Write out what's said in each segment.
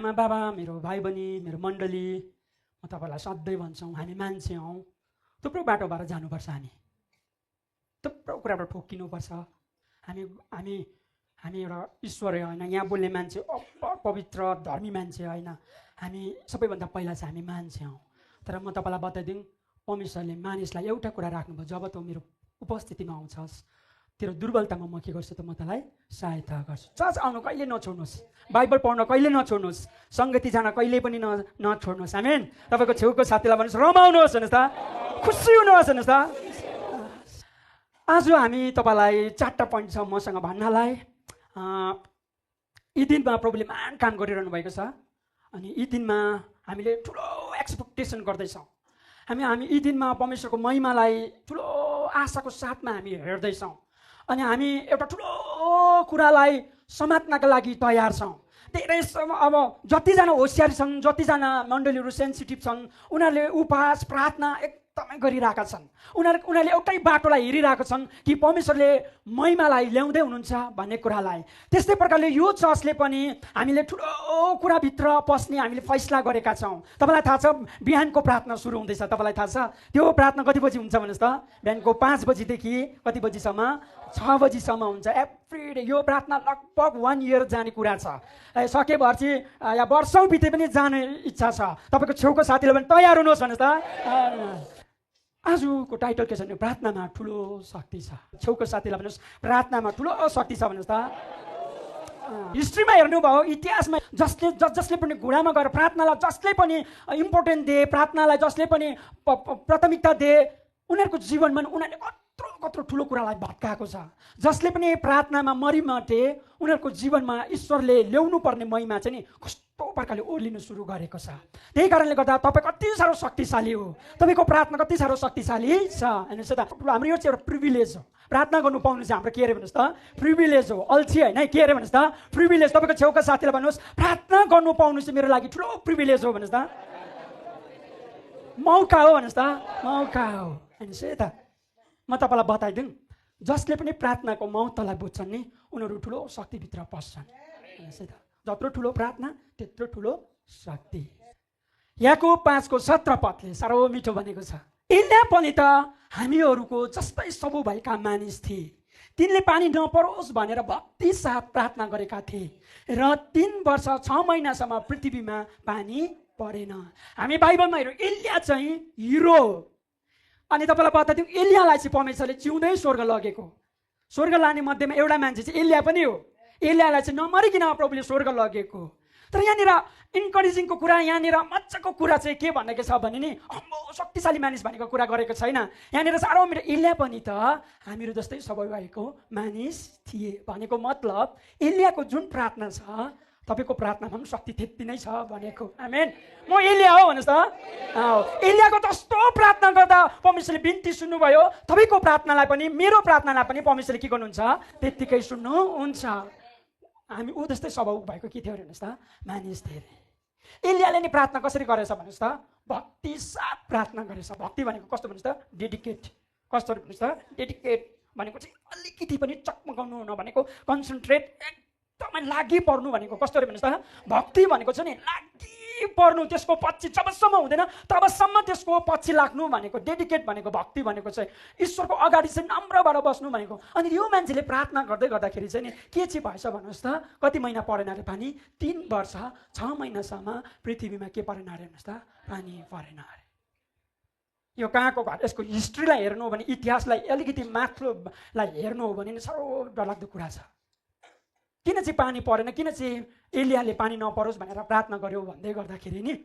आमा बाबा, मेरो भाइ बहिनी, मेरो मण्डली, म तपाईँलाई सधैँ भन्छौँ हामी मान्छे हौँ, थुप्रो बाटो भएर जानुपर्छ, हामी थुप्रो कुराबाट ठोक्किनुपर्छ। हामी हामी हामी एउटा ईश्वर होइन, यहाँ बोल्ने मान्छे पवित्र धर्मी मान्छे होइन, हामी सबैभन्दा पहिला चाहिँ हामी मान्छे हौँ। तर म तपाईँलाई बताइदिउँ, परमेश्वरले मानिसलाई एउटा कुरा राख्नुभयो, जब तँ मेरो उपस्थितिमा आउँछस् तेरो दुर्बलतामा म के गर्छु त म तँलाई सहायता गर्छु। चर्च आउनु कहिले नछोड्नुहोस्, बाइबल पढ्न कहिले नछोड्नुहोस्, सङ्गति जान कहिले पनि नछोड्नुहोस्। आमेन। तपाईँको छेउको साथीलाई भन्नुहोस् रमाउनुहोस्, भन्नुहोस् त, खुसी हुनुहोस्, भन्नुहोस् त। आज हामी तपाईँलाई 4टा पोइन्ट छ मसँग भन्नलाई। यी दिनमा प्रभुले महान काम गरिरहनु भएको छ अनि यी दिनमा हामीले ठुलो एक्सपेक्टेसन गर्दैछौँ। हामी यी दिनमा परमेश्वरको महिमालाई ठुलो आशाको साथमा हामी हेर्दैछौँ अनि हामी एउटा ठुलो कुरालाई समात्नका लागि तयार छौँ। धेरै अब जतिजना होसियार छन्, जतिजना मण्डलीहरू सेन्सिटिभ छन्, उनीहरूले उपवास प्रार्थना एकदमै गरिरहेका छन्। उनीहरूले एउटै बाटोलाई हेरिरहेका छन् कि परमेश्वरले महिमालाई ल्याउँदै हुनुहुन्छ भन्ने कुरालाई। त्यस्तै प्रकारले यो चर्चले पनि हामीले ठुलो कुराभित्र पस्ने हामीले फैसला गरेका छौँ। तपाईँलाई थाहा छ बिहानको प्रार्थना सुरु हुँदैछ, तपाईँलाई थाहा छ त्यो प्रार्थना कति बजी हुन्छ भन्नुहोस् त? बिहानको 5 बजीदेखि कति बजीसम्म? 6 बजीसम्म हुन्छ एभ्री डे। यो प्रार्थना लगभग 1 इयर जाने कुरा छ, सकेभर चाहिँ या वर्षौँ बिते पनि जाने इच्छा छ। तपाईँको छेउको साथीले पनि तयार हुनुहोस् भन्नुहोस् त। आजको टाइटल के छ भने प्रार्थनामा ठुलो शक्ति छ। छेउको साथीलाई भन्नुहोस् प्रार्थनामा ठुलो शक्ति छ भन्नुहोस् त। हिस्ट्रीमा हेर्नुभयो, इतिहासमा जसले पनि घुँडामा गएर प्रार्थनालाई जसले पनि इम्पोर्टेन्ट दिए, प्रार्थनालाई जसले पनि प्राथमिकता दिए, उनीहरूको जीवनमा उनीहरूले कत्रो ठुलो कुरालाई भत्काएको छ। जसले पनि प्रार्थनामा मरिमटे उनीहरूको जीवनमा ईश्वरले ल्याउनु पर्ने महिमा चाहिँ नि कस्तो प्रकारले ओर्लिनु सुरु गरेको छ। त्यही कारणले गर्दा तपाईँ कति साह्रो शक्तिशाली हो, तपाईँको प्रार्थना कति साह्रो शक्तिशाली छ। हेर्नुहोस् त, हाम्रो यो चाहिँ एउटा प्रिभिलेज हो। प्रार्थना गर्नु पाउनु चाहिँ हाम्रो के अरे भन्नुहोस् त? प्रिभिलेज हो, अल्छी होइन, के अरे भन्नुहोस् त? प्रिभिलेज। तपाईँको छेउका साथीलाई भन्नुहोस् प्रार्थना गर्नु पाउनु चाहिँ मेरो लागि ठुलो प्रिभिलेज हो भन्नुहोस् त। मौका हो भन्नुहोस् त, मौका हो। हेर्नुहोस् है त, म तपाईँलाई बताइदिउँ, जसले पनि प्रार्थनाको महत्त्वलाई बुझ्छन् नि उनीहरू ठुलो शक्तिभित्र पस्छन्। हेर्नुहोस् है त, जत्रो ठुलो प्रार्थना त्यत्रो ठुलो शक्ति। याकुब 5:17 साह्रो मिठो भनेको छ, एलिया पनि त हामीहरूको जस्तै सबु भएका मानिस थिए, तिनले पानी नपरोस् भनेर भक्ति साथ प्रार्थना गरेका थिए र 3 वर्ष 6 महिनासम्म पृथ्वीमा पानी परेन। हामी बाइबलमा हेरौँ, एलिया चाहिँ हिरो। अनि तपाईँलाई बताइदिउँ, एलियालाई चाहिँ परमेश्वरले जिउँदै स्वर्ग लगेको। स्वर्ग लाने मध्येमा एउटा मान्छे चाहिँ एलिया पनि हो। एलियालाई चाहिँ नमरिकन प्रभुले स्वर्ग लगेको। तर यहाँनिर इन्करेजिङको कुरा, यहाँनिर मजाको कुरा चाहिँ के भनेको छ भने नि अम्बो शक्तिशाली मानिस भनेको कुरा गरेको छैन। यहाँनिर साह्रो मेरो एलिया पनि त हामीहरू जस्तै सबै भएको मानिस थिए भनेको मतलब एलियाको जुन प्रार्थना छ तपाईँको प्रार्थनामा पनि शक्ति त्यति नै छ भनेको। आमेन। म एलिया हो भन्नुहोस् त। एलियाको जस्तो प्रार्थना गर्दा परमेश्वरले बिन्ती सुन्नुभयो, तपाईँको प्रार्थनालाई पनि मेरो प्रार्थनालाई पनि परमेश्वरले के गर्नुहुन्छ? त्यत्तिकै सुन्नुहुन्छ। हामी ऊ जस्तै स्वभाव भएको के थियो हेर्नुहोस् त, मानिस थिए। एलियाले नि प्रार्थना कसरी गरेछ भन्नुहोस् त? भक्ति साथ प्रार्थना गरेछ। भक्ति भनेको कस्तो भन्नुहोस् त? डेडिकेट। कस्तो भन्नुहोस् त? डेडिकेट भनेको चाहिँ अलिकति पनि चकमकाउनु नभनेको, कन्सन्ट्रेट एकदमै लागि पर्नु भनेको। कस्तो अरे भन्नुहोस् त? भक्ति भनेको चाहिँ नि लागि पर्नु, त्यसको पछि जबसम्म हुँदैन तबसम्म त्यसको पछि लाग्नु भनेको। डेडिकेट भनेको, भक्ति भनेको चाहिँ ईश्वरको अगाडि चाहिँ नम्रबाट बस्नु भनेको। अनि यो मान्छेले प्रार्थना गर्दै गर्दाखेरि चाहिँ नि के चाहिँ भएछ भन्नुहोस् त? कति महिना परेन अरे पानी? 3 वर्ष 6 महिनासम्म पृथ्वीमा के परेन अरे भन्नुहोस् त? पानी परेन अरे। यो कहाँको घर? यसको हिस्ट्रीलाई हेर्नु हो भने, इतिहासलाई अलिकति माथिल्लोलाई हेर्नु हो भने साह्रो डरलाग्दो कुरा छ। किन चाहिँ पानी परेन, किन चाहिँ एलियाले पानी नपरोस् भनेर प्रार्थना गर्यो भन्दै गर्दाखेरि नि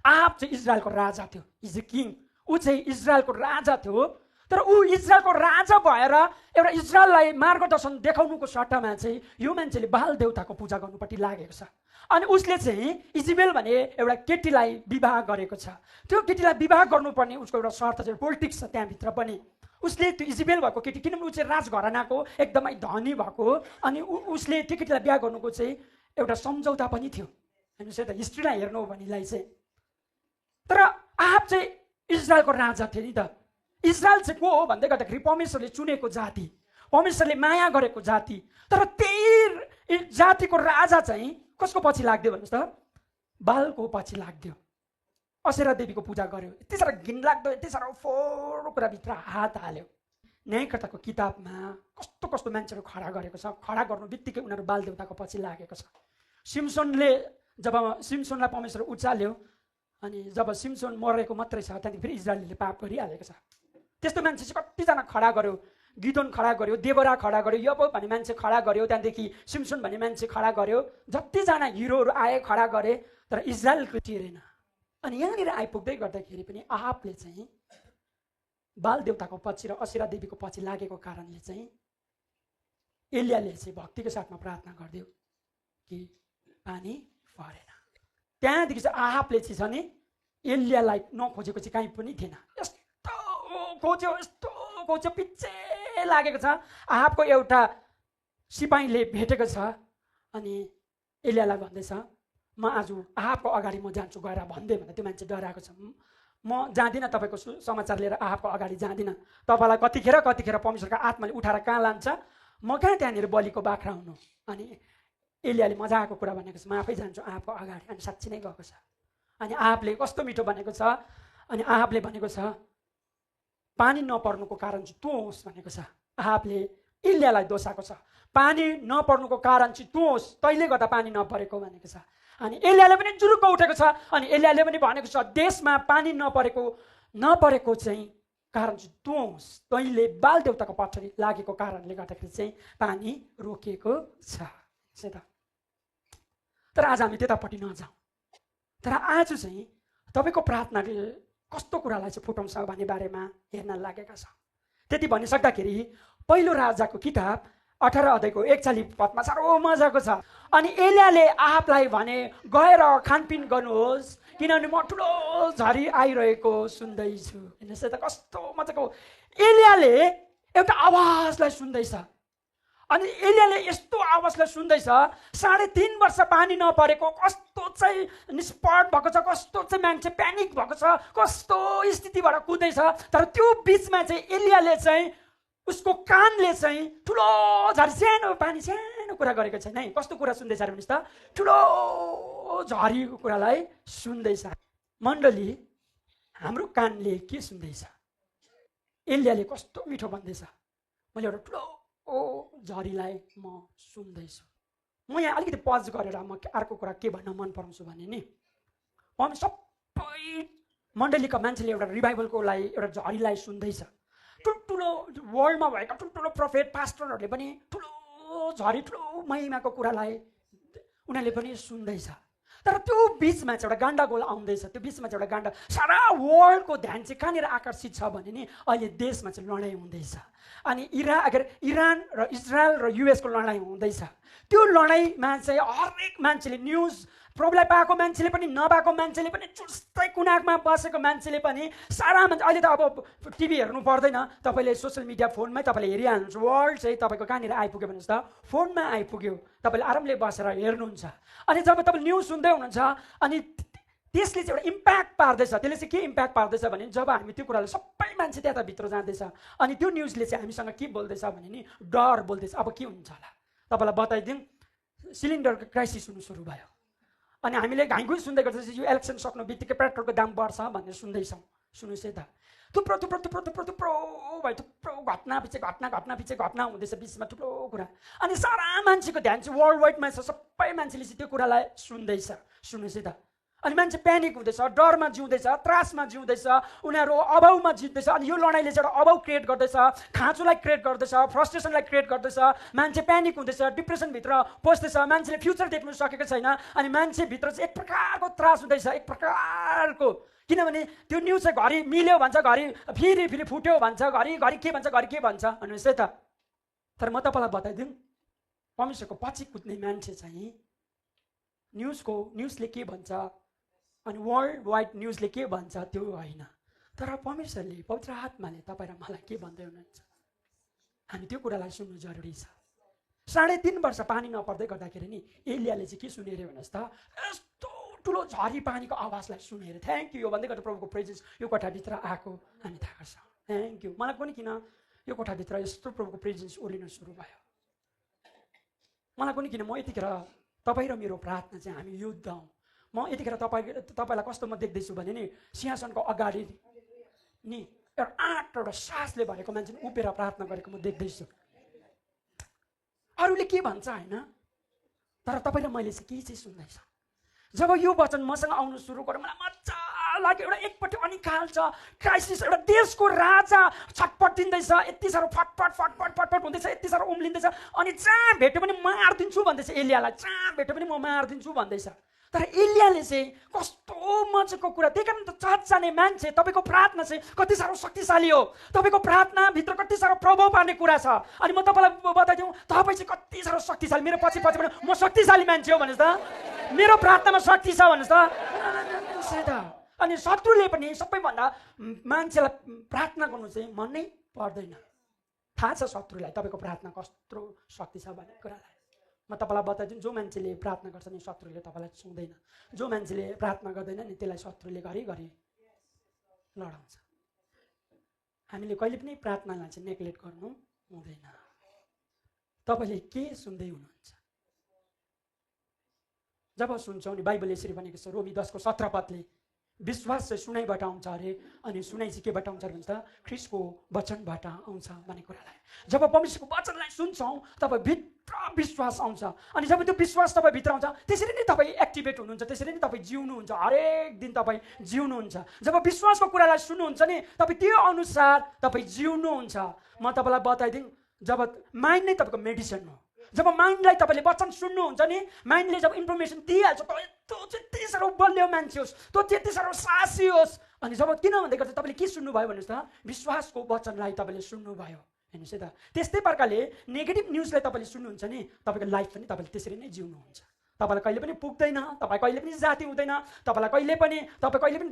आहाब चाहिँ इजरायलको राजा थियो। Is a king. ऊ चाहिँ इजरायलको राजा थियो। तर ऊ इजरायलको राजा भएर एउटा इजरायललाई मार्गदर्शन देखाउनुको सट्टामा चाहिँ यो मान्छेले बाल देवताको पूजा गर्नुपट्टि लागेको छ। अनि उसले चाहिँ इजिबेल भने एउटा केटीलाई विवाह गरेको छ। त्यो केटीलाई विवाह गर्नुपर्ने उसको एउटा शर्त चाहिँ पोलिटिक्स छ त्यहाँभित्र पनि। उसले त्यो इजिबेल भएको केटी, किनभने ऊ चाहिँ राजघरानाको एकदमै धनी भएको, अनि उसले त्यो केटीलाई बिहा गर्नुको चाहिँ एउटा सम्झौता पनि थियो। हेर्नुहोस् है त, हिस्ट्रीलाई हेर्नु हो भनेलाई चाहिँ। तर आहाब चाहिँ इजरायलको राजा थियो नि त। इजरायल चाहिँ को हो भन्दै गर्दाखेरि परमेश्वरले चुनेको जाति, परमेश्वरले माया गरेको जाति। तर त्यही जातिको राजा चाहिँ कसको पछि लाग्दियो भन्नुहोस् त? बालको पछि लाग्दियो। असेरा देवीको पूजा गर्यो, यति साह्रो घिनलाग्दो, यति साह्रो फोहोर कुराभित्र हात हाल्यो। न्यायकर्ताको किताबमा कस्तो कस्तो मान्छेहरू खडा गरेको छ, खडा गर्नु बित्तिकै उनीहरू बाल देवताको पछि लागेको छ। सिम्सोनले जब सिम्सोनलाई परमेश्वर उचाल्यो अनि जब सिम्सोन मरेको मात्रै छ त्यहाँदेखि फेरि इजरायलीले पाप गरिहालेको छ। त्यस्तो मान्छे चाहिँ कतिजना खडा गर्यो, गिदोन खडा गर्यो, देवरा खडा गर्यो, यब भन्ने मान्छे खडा गर्यो, त्यहाँदेखि सिम्सोन भन्ने मान्छे खडा गर्यो, जतिजना हिरोहरू आए खडा गरे, तर इजरायलको टिरेन। अनि यहाँनिर आइपुग्दै गर्दाखेरि पनि आहाबले चाहिँ बाल देवताको पछि र असेरा देवीको पछि लागेको कारणले चाहिँ एलियाले चाहिँ भक्तिको साथमा प्रार्थना गरिदियो कि पानी परेन। त्यहाँदेखि चाहिँ आहाबले चाहिँ छ नि एलियालाई नखोजेको चाहिँ कहीँ पनि थिएन। यस्तो खोज्यो, यस्तो खोज्यो, पिच्छे लागेको छ। आहाबको एउटा सिपाहीले भेटेको छ अनि एलियालाई भन्दैछ, म आज आहाबको अगाडि म जान्छु गएर भन्दै भन्दा त्यो मान्छे डराएको छ। म जाँदिनँ तपाईँको समाचार लिएर आहाबको अगाडि जाँदिनँ। तपाईँलाई कतिखेर परमेश्वरको आत्माले उठाएर कहाँ लान्छ, म कहाँ त्यहाँनिर बलिको बाख्रा हुनु। अनि एलियाले मजाको कुरा भनेको छ, म आफै जान्छु आहाबको अगाडि। अनि साँच्ची नै गएको छ। अनि आहाबले कस्तो मिठो भनेको छ, अनि आहाबले भनेको छ पानी नपर्नुको कारण चाहिँ तँ होस् भनेको छ। आहाबले एलियालाई दोषाएको छ, पानी नपर्नुको कारण चाहिँ तँ होस्, तैँले गर्दा पानी नपरेको भनेको छ। अनि एलियाले पनि जुरुक्क उठेको छ। अनि एलियाले पनि भनेको छ देशमा पानी नपरेको चाहिँ कारण चाहिँ तँ होस्, तैँले बाल देवताको पछाडि लागेको कारणले गर्दाखेरि चाहिँ पानी रोकिएको छ। तर आज हामी त्यतापट्टि नजाउँ। तर आज चाहिँ तपाईँको प्रार्थनाले कस्तो कुरालाई चाहिँ फुटाउँछ भन्ने बारेमा हेर्न लागेका छ। त्यति भनिसक्दाखेरि पहिलो राजाको किताब 18 अध्यायको 41 पदमा साह्रो मजाको छ। अनि एलियाले आहाबलाई भने गएर खानपिन गर्नुहोस् किनभने म ठुलो झरी आइरहेको सुन्दैछु। हेर्नुहोस् त कस्तो मजाको। एलियाले एउटा आवाजलाई सुन्दैछ। अनि एलियाले यस्तो आवाजलाई सुन्दैछ, 3.5 वर्ष पानी नपरेको, कस्तो चाहिँ निष्पट भएको छ, कस्तो चाहिँ मान्छे प्यानिक भएको छ, कस्तो स्थितिबाट कुदैछ। तर त्यो बिचमा चाहिँ एलियाले चाहिँ उसको कानले चाहिँ ठुलो झरी सानो पानी सानो कुरा गरेको छैन है। कस्तो कुरा सुन्दैछ अरे भन्नुहोस् त? ठुलो झरीको कुरालाई सुन्दैछ। मण्डली, हाम्रो कानले के सुन्दैछ? एलियाले कस्तो मिठो भन्दैछ, मैले एउटा ठुलो झरीलाई म सुन्दैछु। म यहाँ अलिकति पज गरेर म अर्को कुरा के भन्न मन पराउँछु भने नि, सबै मण्डलीका मान्छेले एउटा रिभाइभलको लागि एउटा झरीलाई सुन्दैछ। ठुल्ठुलो वर्ल्डमा भएका ठुल्ठुलो प्रोफेट पास्टरहरूले पनि ठुलो झरी ठुलो महिमाको कुरालाई उनीहरूले पनि सुन्दैछ। तर त्यो बिचमा चाहिँ एउटा गान्डागोल आउँदैछ। त्यो बिचमा चाहिँ एउटा गान्डा, सारा वर्ल्डको ध्यान चाहिँ कहाँनिर आकर्षित छ भने नि अहिले देशमा चाहिँ लडाइँ हुँदैछ। अनि इरान र इजरायल र युएसको लडाइँ हुँदैछ। त्यो लडाइँमा चाहिँ हरेक मान्छेले, न्युज प्रब्लम पाएको मान्छेले पनि, नपाएको मान्छेले पनि, चुस्तै कुनामा बसेको मान्छेले पनि, सारा मान्छे अहिले त अब टिभी हेर्नु पर्दैन, तपाईँले सोसियल मिडिया फोनमै तपाईँले हेरिहाल्नुहुन्छ। वर्ल्ड चाहिँ तपाईँको कहाँनिर आइपुग्यो भन्नुहोस् त? फोनमा आइपुग्यो। तपाईँले आरामले बसेर हेर्नुहुन्छ। अनि जब तपाईँ न्युज सुन्दै हुनुहुन्छ अनि त्यसले चाहिँ एउटा इम्प्याक्ट पार्दैछ। त्यसले चाहिँ के इम्प्याक्ट पार्दैछ भने जब हामी त्यो कुरालाई सबै मान्छे त्यताभित्र जाँदैछ अनि त्यो न्युजले चाहिँ हामीसँग के बोल्दैछ भने नि डर बोल्दैछ। अब के हुन्छ होला तपाईँलाई बताइदिउँ, सिलिन्डरको क्राइसिस हुनु सुरु भयो। अनि हामीले घाइघुई सुन्दै गर्दैछ यो इलेक्सन सक्नु बित्तिकै पेट्रोलको दाम बढ्छ भन्ने सुन्दैछौँ। सुन्नुहोस् है त, थुप्रो भाइ, थुप्रो घटना पछि घटना हुँदैछ बिचमा ठुलो कुरा। अनि सारा मान्छेको ध्यान चाहिँ वर्ल्ड वाइडमा छ, सबै मान्छेले चाहिँ त्यो कुरालाई सुन्दैछ। सुन्नुहोस् है त, अनि मान्छे प्यानिक हुँदैछ, डरमा जिउँदैछ, त्रासमा जिउँदैछ, उनीहरू अभावमा जित्दैछ। अनि यो लडाइँले चाहिँ एउटा अभाव क्रिएट गर्दैछ, खाँचोलाई क्रिएट गर्दैछ, फ्रस्ट्रेसनलाई क्रिएट गर्दैछ। मान्छे प्यानिक हुँदैछ, डिप्रेसनभित्र पस्दैछ, मान्छेले फ्युचर देख्नु सकेको छैन। अनि मान्छेभित्र चाहिँ एक प्रकारको त्रास हुँदैछ, एक प्रकारको। किनभने त्यो न्युज चाहिँ घरि मिल्यो भन्छ, घरि फेरि फुट्यो भन्छ, घरि के भन्छ, घरि के भन्छ भन्नुहोस् है त। तर म तपाईँलाई बताइदिउँ, परमेश्वरको पछि कुद्ने मान्छे चाहिँ न्युजले के भन्छ अनि वर्ल्ड वाइड न्युजले के भन्छ त्यो होइन, तर परमेश्वरले, पवित्र आत्माले तपाईँ र मलाई के भन्दै हुनुहुन्छ, हामी त्यो कुरालाई सुन्नु जरुरी छ। 3.5 वर्ष पानी नपर्दै गर्दाखेरि नि एलियाले चाहिँ के सुनेर भन्नुहोस् त? यस्तो ठुलो झरी पानीको आवाजलाई सुनेर थ्याङ्क यू यो भन्दै गर्दा प्रभुको प्रेजेन्स यो कोठाभित्र आएको हामी थाहा गर्छ। Thank you. मलाई पनि किन यो कोठाभित्र यस्तो प्रभुको प्रेजेन्स ओर्लिन सुरु भयो। मलाई पनि किन म यतिखेर तपाईँ र मेरो प्रार्थना चाहिँ हामी युद्ध हौँ। म यतिखेर तपाईँलाई कस्तो म देख्दैछु भने नि सिंहासनको अगाडि नि एउटा एउटा सासले भरेको मान्छे उभिएर प्रार्थना गरेको म देख्दैछु। अरूले के भन्छ होइन, तर तपाईँ र मैले चाहिँ के चाहिँ सुन्दैछ। जब यो वचन मसँग आउनु सुरु गर्यो मलाई मजा लाग्यो। एउटा एकपट्टि अनिकाल छ, क्राइसिस, एउटा देशको राजा छटपट दिँदैछ, यति साह्रो फटफट फटफट फटफट हुँदैछ, यति साह्रो उम्लिँदैछ। अनि जहाँ भेट्यो भने मारिदिन्छु भन्दैछ एलियालाई, जहाँ भेट्यो भने म मारिदिन्छु भन्दैछ। तर एलियाले चाहिँ कस्तो मजाको कुरा, त्यही कारण त चर्च जाने मान्छे तपाईँको प्रार्थना चाहिँ कति साह्रो शक्तिशाली हो, तपाईँको प्रार्थनाभित्र कति साह्रो प्रभाव पार्ने कुरा छ। अनि म तपाईँलाई बताइदिउँ, तपाईँ चाहिँ कति साह्रो शक्तिशाली, मेरो पछि पछि भने म शक्तिशाली मान्छे हो भन्नुहोस् त, मेरो प्रार्थनामा शक्ति छ भन्नुहोस् त। अनि शत्रुले पनि सबैभन्दा मान्छेलाई प्रार्थना गर्नु चाहिँ मनै पर्दैन। थाहा छ शत्रुलाई तपाईँको प्रार्थना कस्तो शक्ति छ भन्ने कुरालाई। म तपाईँलाई बताइदिन्छु, जो मान्छेले प्रार्थना गर्छ नि शत्रुले तपाईँलाई छुँदैन, जो मान्छेले प्रार्थना गर्दैन नि त्यसलाई शत्रुले घरिघरि लडाउँछ। हामीले कहिले पनि प्रार्थनालाई चाहिँ नेग्लेक्ट गर्नु हुँदैन। तपाईँले के सुन्दै हुनुहुन्छ? जब सुन्छौँ नि बाइबल यसरी भनेको छ, रोमी 10:17 पदले विश्वास चाहिँ सुनाइबाट आउँछ अरे, अनि सुनाइ चाहिँ केबाट आउँछ भन्छ, ख्रिस्टको वचनबाट आउँछ भन्ने कुरालाई। जब परमेश्वरको वचनलाई सुन्छौँ तब भित्र विश्वास आउँछ, अनि जब त्यो विश्वास तपाईँ भित्र आउँछ त्यसरी नै तपाईँ एक्टिभेट हुनुहुन्छ, त्यसरी नै तपाईँ जिउनुहुन्छ, हरेक दिन तपाईँ जिउनुहुन्छ। जब विश्वासको कुरालाई सुन्नुहुन्छ नि तपाईँ त्यो अनुसार तपाईँ जिउनुहुन्छ। म तपाईँलाई बताइदिउँ, जब माइन्ड नै तपाईँको मेडिसिन हो, जब माइन्डलाई तपाईँले वचन सुन्नुहुन्छ नि, माइन्डले जब इन्फर्मेसन दिइहाल्छ त्यो त्यति साह्रो बलियो मान्छे होस्, त्यो त्यति साह्रो साहसी होस्। अनि जब किन भन्दै गर्छ तपाईँले के सुन्नुभयो भन्नुहोस् त, विश्वासको वचनलाई तपाईँले सुन्नुभयो। हेर्नुहोस् है त, त्यस्तै प्रकारले नेगेटिभ न्युजलाई तपाईँले सुन्नुहुन्छ नि तपाईँको लाइफ पनि तपाईँले त्यसरी नै जिउनुहुन्छ। तपाईँलाई कहिले पनि पुग्दैन, तपाईँ कहिले पनि जाति हुँदैन, तपाईँ कहिले पनि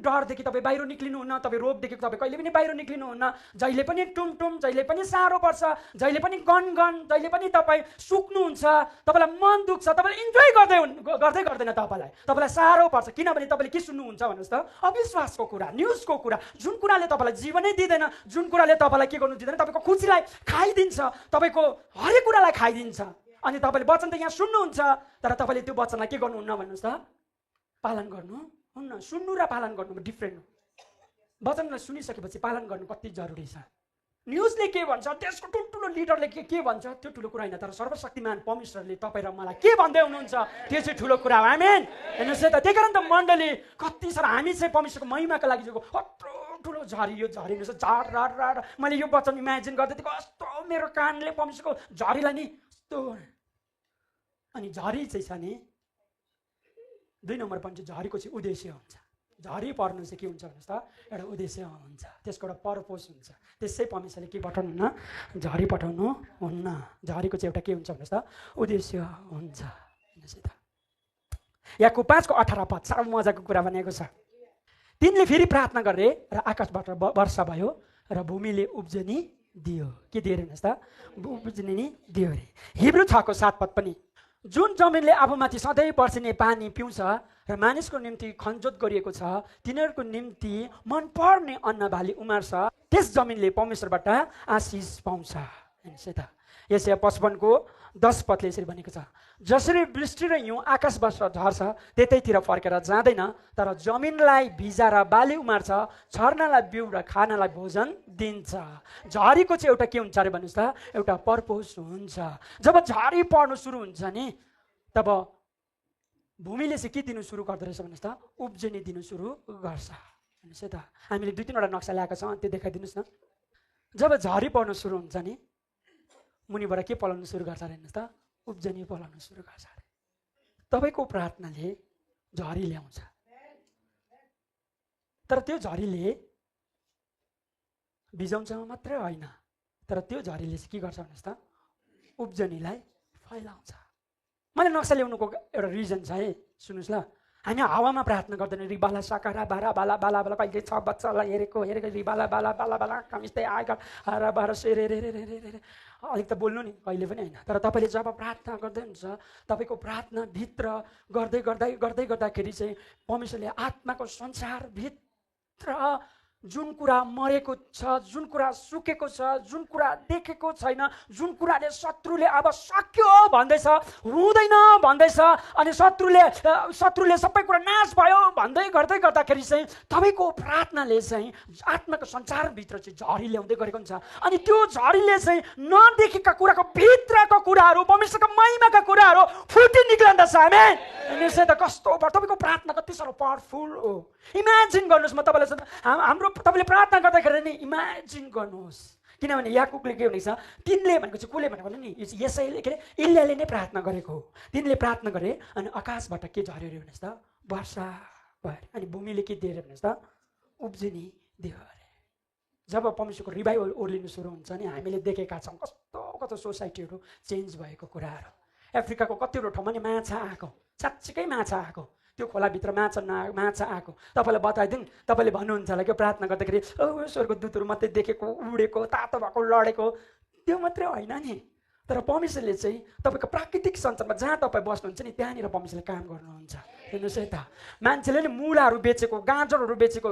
डरदेखि तपाईँ बाहिर निक्लिनुहुन्न, तपाईँ रोगदेखि तपाईँ कहिले पनि बाहिर निक्लिनुहुन्न। जहिले पनि टुमटुम, जहिले पनि साह्रो पर्छ, जहिले पनि गन, जहिले पनि तपाईँ सुक्नुहुन्छ, तपाईँलाई मन दुख्छ, तपाईँले इन्जोय गर्दैन, तपाईँलाई साह्रो पर्छ। किनभने तपाईँले के सुन्नुहुन्छ भन्नुहोस् त, अविश्वासको कुरा, न्युजको कुरा, जुन कुराले तपाईँलाई जीवनै दिँदैन, जुन कुराले तपाईँलाई के गर्नु दिँदैन, तपाईँको खुसीलाई खाइदिन्छ, तपाईँको हरेक कुरालाई खाइदिन्छ। अनि तपाईँले वचन त यहाँ सुन्नुहुन्छ, तर तपाईँले त्यो वचनलाई के गर्नुहुन्न भन्नुहोस् त, पालन गर्नुहुन्न। सुन्नु र पालन गर्नु डिफ्रेन्ट हो। वचनलाई सुनिसकेपछि पालन गर्नु कति जरुरी छ। न्युजले के भन्छ, देशको ठुल्ठुलो लिडरले के भन्छ, त्यो ठुलो कुरा होइन, तर सर्वशक्तिमान परमेश्वरले तपाईँ र मलाई के भन्दै हुनुहुन्छ त्यो चाहिँ ठुलो कुरा हो। आमेन। हेर्नुहोस् है त, त्यही कारण त मण्डली कति साह्रो हामी चाहिँ परमेश्वरको महिमाको लागि जो कत्रो ठुलो झरी, यो झरी हेर्नुहोस् झार राड राड, मैले यो वचन इमेजिन गर्दै थिएँ, कस्तो मेरो कानले परमेश्वरको झरीलाई नि यस्तो। अनि झरी चाहिँ छ नि 2 नम्बर पोइन्ट चाहिँ झरीको चाहिँ उद्देश्य हुन्छ। झरी पर्नु चाहिँ के हुन्छ भन्नुहोस् त, एउटा उद्देश्य हुन्छ, त्यसको एउटा पर्पस हुन्छ। त्यसै परमेश्वरले के पठाउनुहुन्न, झरी पठाउनु हुन्न। झरीको चाहिँ एउटा के हुन्छ भन्नुहोस् त, उद्देश्य हुन्छ। हेर्नुहोस् है त, याकु 5:18 पद साह्रो मजाको कुरा भनेको छ। तिनले फेरि प्रार्थना गरे र आकाशबाट वर्षा भयो र भूमिले उब्जनी दियो। के दियो हेर्नुहोस् त, उब्जनी नि दियो अरे। हिब्रू 6:7 पद पनि, जुन जमिनले आफूमाथि सधैँ पर्सिने पानी पिउँछ र मानिसको निम्ति खनजोत गरिएको छ, तिनीहरूको निम्ति मनपर्ने अन्न बाली उमार्छ, त्यस जमिनले परमेश्वरबाट आशिष पाउँछ। हेर्नुहोस् है त, यसै 55:10 पदले यसरी भनेको छ, जसरी वृष्टि र हिउँ आकाशबाट झर्छ त्यतैतिर फर्केर जाँदैन, तर जमिनलाई भिजा र बाली उमार्छ, छर्नालाई बिउ र खानालाई भोजन दिन्छ। झरीको चाहिँ एउटा के हुन्छ अरे भन्नुहोस् त, एउटा पर्पस हुन्छ। जब झरी पर्नु सुरु हुन्छ नि तब भूमिले चाहिँ के दिनु सुरु गर्दो रहेछ भन्नुहोस् त, उब्जनी दिनु सुरु गर्छ। हेर्नुहोस् है त, हामीले 2-3वटा नक्सा ल्याएका छौँ, त्यो देखाइदिनुहोस् न। जब झरी पर्नु सुरु हुन्छ नि मुनिबाट के पलाउनु सुरु गर्छ अरे हेर्नुहोस् त, उब्जनी पलाउनु सुरु गर्छ अरे। तपाईँको प्रार्थनाले झरी ल्याउँछ, तर त्यो झरीले बिजाउँछ मात्रै होइन, तर त्यो झरीले चाहिँ के गर्छ भन्नुहोस् त, उब्जनीलाई फैलाउँछ। मैले नक्सा ल्याउनुको एउटा रिजन छ है, सुन्नुहोस् ल। हामी हावामा प्रार्थना गर्दैन, रिबाला साकारा बारा बाला बाला बाला, कहिले 6 बच्चालाई हेरेको रिबाला बाला बाला बाला कमिस्तै आएका हारा बारा सेरे रे रे रे रे, अलिक त बोल्नु नि, कहिले पनि होइन। तर तपाईँले जब प्रार्थना गर्दै हुन्छ, तपाईँको प्रार्थना भित्र गर्दै गर्दाखेरि चाहिँ परमेश्वरले आत्माको संसारभित्र जुन कुरा मरेको छ, जुन कुरा सुकेको छ, जुन कुरा देखेको छैन, जुन कुराले शत्रुले अब सक्यो भन्दैछ, हुँदैन भन्दैछ, अनि शत्रुले सबै कुरा नाश भयो भन्दै गर्दै गर्दाखेरि चाहिँ तपाईँको प्रार्थनाले चाहिँ आत्माको संसारभित्र चाहिँ झरी ल्याउँदै गरेको हुन्छ। अनि त्यो झरीले चाहिँ नदेखेका कुराको भित्रका कुराहरू, परमेश्वरको महिमाका कुराहरू फुटी निक्लन्दछ। आमेन। यसै त कस्तो तपाईँको प्रार्थना कति साह्रो पावरफुल हो। इमेजिन गर्नुहोस्, म तपाईँलाई तपाईँले प्रार्थना गर्दाखेरि नि इमेजिन गर्नुहोस्। किनभने याकुबले के भनेको छ, तिनले भनेको चाहिँ कसले भनेको नि, यसैले के अरे इल्याले नै प्रार्थना गरेको हो। तिनले प्रार्थना गरे अनि आकाशबाट के झऱ्यो अरे भन्नुहोस् त, वर्षा भयो। अनि भूमिले के दियो अरे भन्नुहोस् त, उब्जिनी दियो अरे। जब परमेश्वरको रिभाइभल ओर्लिनु सुरु हुन्छ नि, हामीले देखेका छौँ कस्तो कस्तो सोसाइटीहरू चेन्ज भएको कुराहरू। अफ्रिकाको कतिवटा ठाउँमा नि माछा आएको, साँच्चीकै माछा आएको, त्यो खोलाभित्र माछा आएको। तपाईँलाई बताइदिउँ, तपाईँले भन्नुहुन्छ होला कि प्रार्थना गर्दाखेरि स्वर्गको दूतहरू मात्रै देखेको, उडेको, तातो भएको, लडेको, त्यो मात्रै होइन नि। तर परमेश्वरले चाहिँ तपाईँको प्राकृतिक संसारमा जहाँ तपाईँ बस्नुहुन्छ नि, त्यहाँनिर परमेश्वरले काम गर्नुहुन्छ। हेर्नुहोस् है त, मान्छेले नि मुलाहरू बेचेको, गाजरहरू बेचेको,